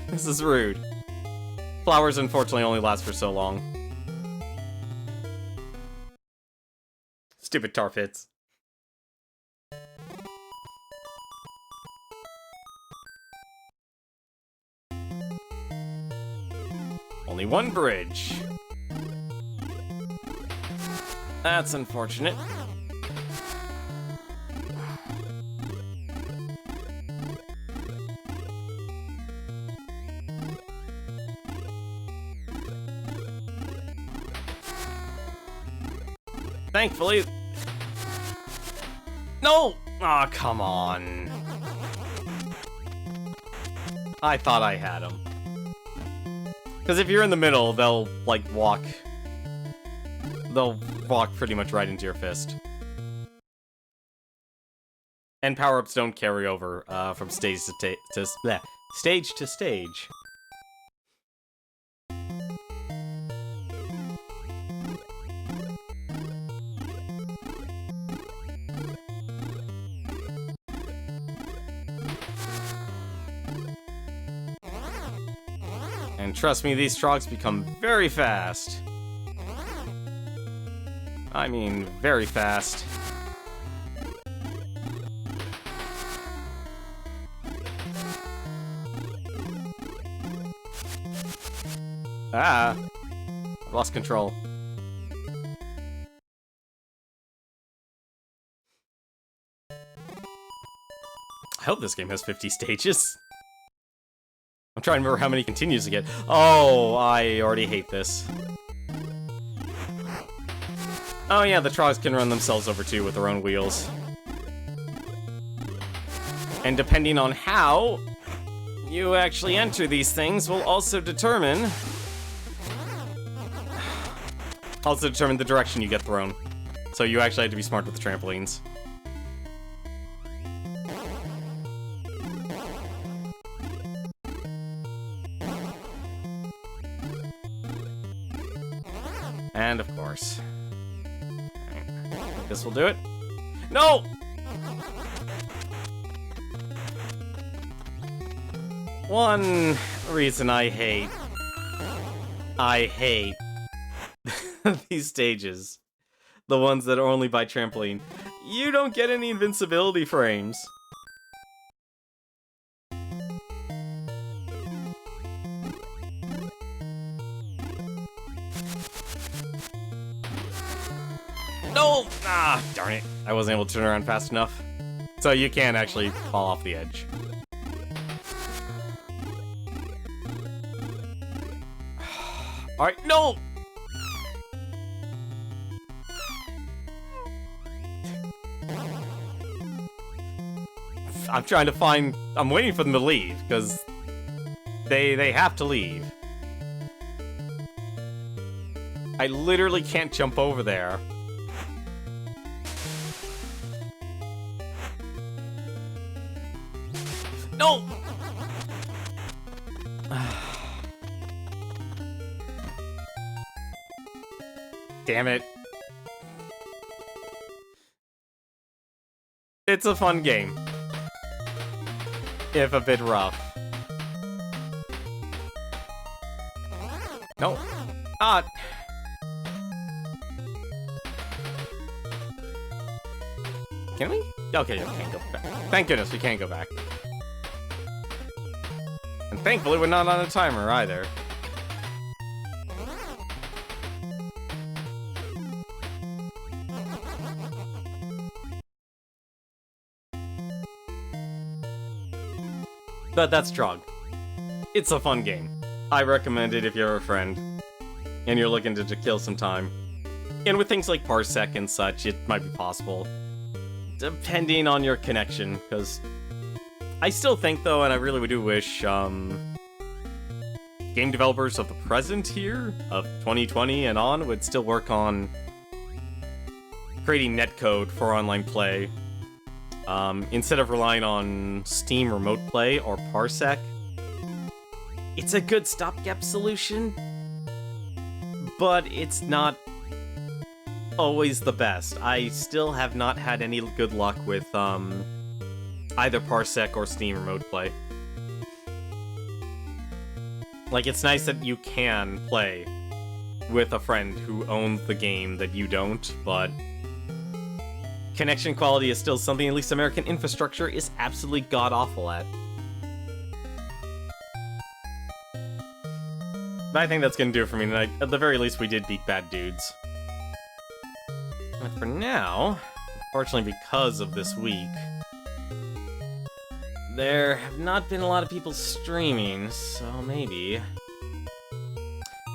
This is rude. Flowers, unfortunately, only last for so long. Stupid tar pits. Only one bridge. That's unfortunate. Thankfully... No! Aw, oh, come on. I thought I had him. Because if you're in the middle, they'll, like, walk... They'll walk pretty much right into your fist. And power-ups don't carry over from stage to stage to stage. And trust me, these trogs become very fast. I mean, very fast. Ah! I've lost control. I hope this game has 50 stages. I'm trying to remember how many continues to get. Oh, I already hate this. Oh yeah, the Trogs can run themselves over too with their own wheels. And depending on how you actually enter these things will also determine the direction you get thrown. So you actually have to be smart with the trampolines. And of course. This will do it. No! One reason I hate these stages. The ones that are only by trampoline. You don't get any invincibility frames. No! Ah, darn it. I wasn't able to turn around fast enough. So you can actually fall off the edge. Alright, no! I'm trying to find... I'm waiting for them to leave, because they have to leave. I literally can't jump over there. No! Damn it. It's a fun game. If a bit rough. No. Ah! Can we? Okay, we can't go back. Thank goodness we can't go back. And thankfully we're not on a timer either. But that's Trog. It's a fun game. I recommend it if you're a friend and you're looking to kill some time. And with things like Parsec and such, it might be possible. Depending on your connection, because I still think, though, and I really do wish game developers of the present here, of 2020 and on, would still work on creating netcode for online play. Instead of relying on Steam Remote Play or Parsec. It's a good stopgap solution, but it's not always the best. I still have not had any good luck with either Parsec or Steam Remote Play. Like, it's nice that you can play with a friend who owns the game that you don't, but connection quality is still something at least American infrastructure is absolutely god-awful at. But I think that's gonna do it for me tonight. At the very least, we did beat bad dudes. But for now, unfortunately because of this week, there have not been a lot of people streaming, so maybe...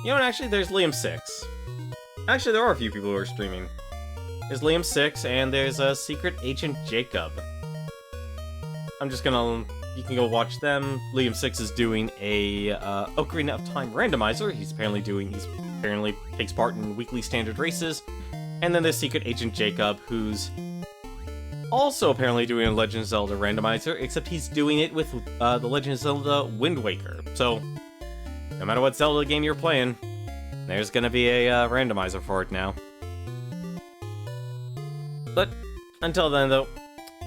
You know what, actually, there's Liam 6. Actually, there are a few people who are streaming. There's Liam 6, and there's Secret Agent Jacob. I'm just gonna... You can go watch them. Liam 6 is doing a Ocarina of Time randomizer. He's apparently takes part in weekly standard races. And then there's Secret Agent Jacob, who's also apparently doing a Legend of Zelda randomizer, except he's doing it with the Legend of Zelda Wind Waker. So, no matter what Zelda game you're playing, there's gonna be a randomizer for it now. But, until then though,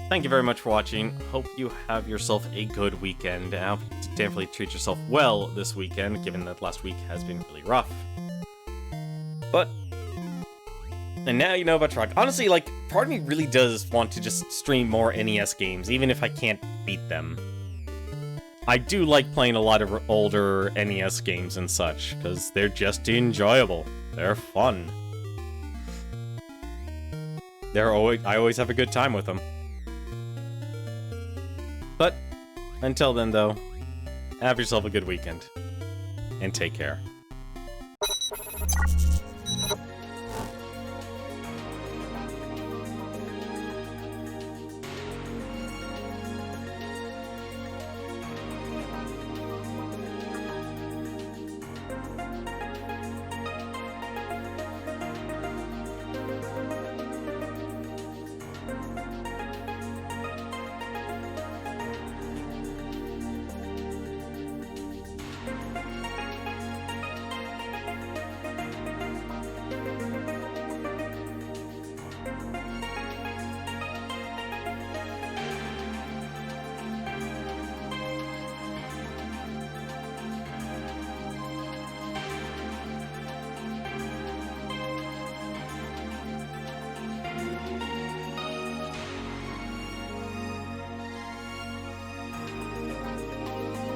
thank you very much for watching. Hope you have yourself a good weekend, and I hope you definitely treat yourself well this weekend, given that last week has been really rough. But, and now you know about Trog. Honestly, like, part of me really does want to just stream more NES games, even if I can't beat them. I do like playing a lot of older NES games and such, because they're just enjoyable. They're fun. I always have a good time with them. But, until then though, have yourself a good weekend. And take care.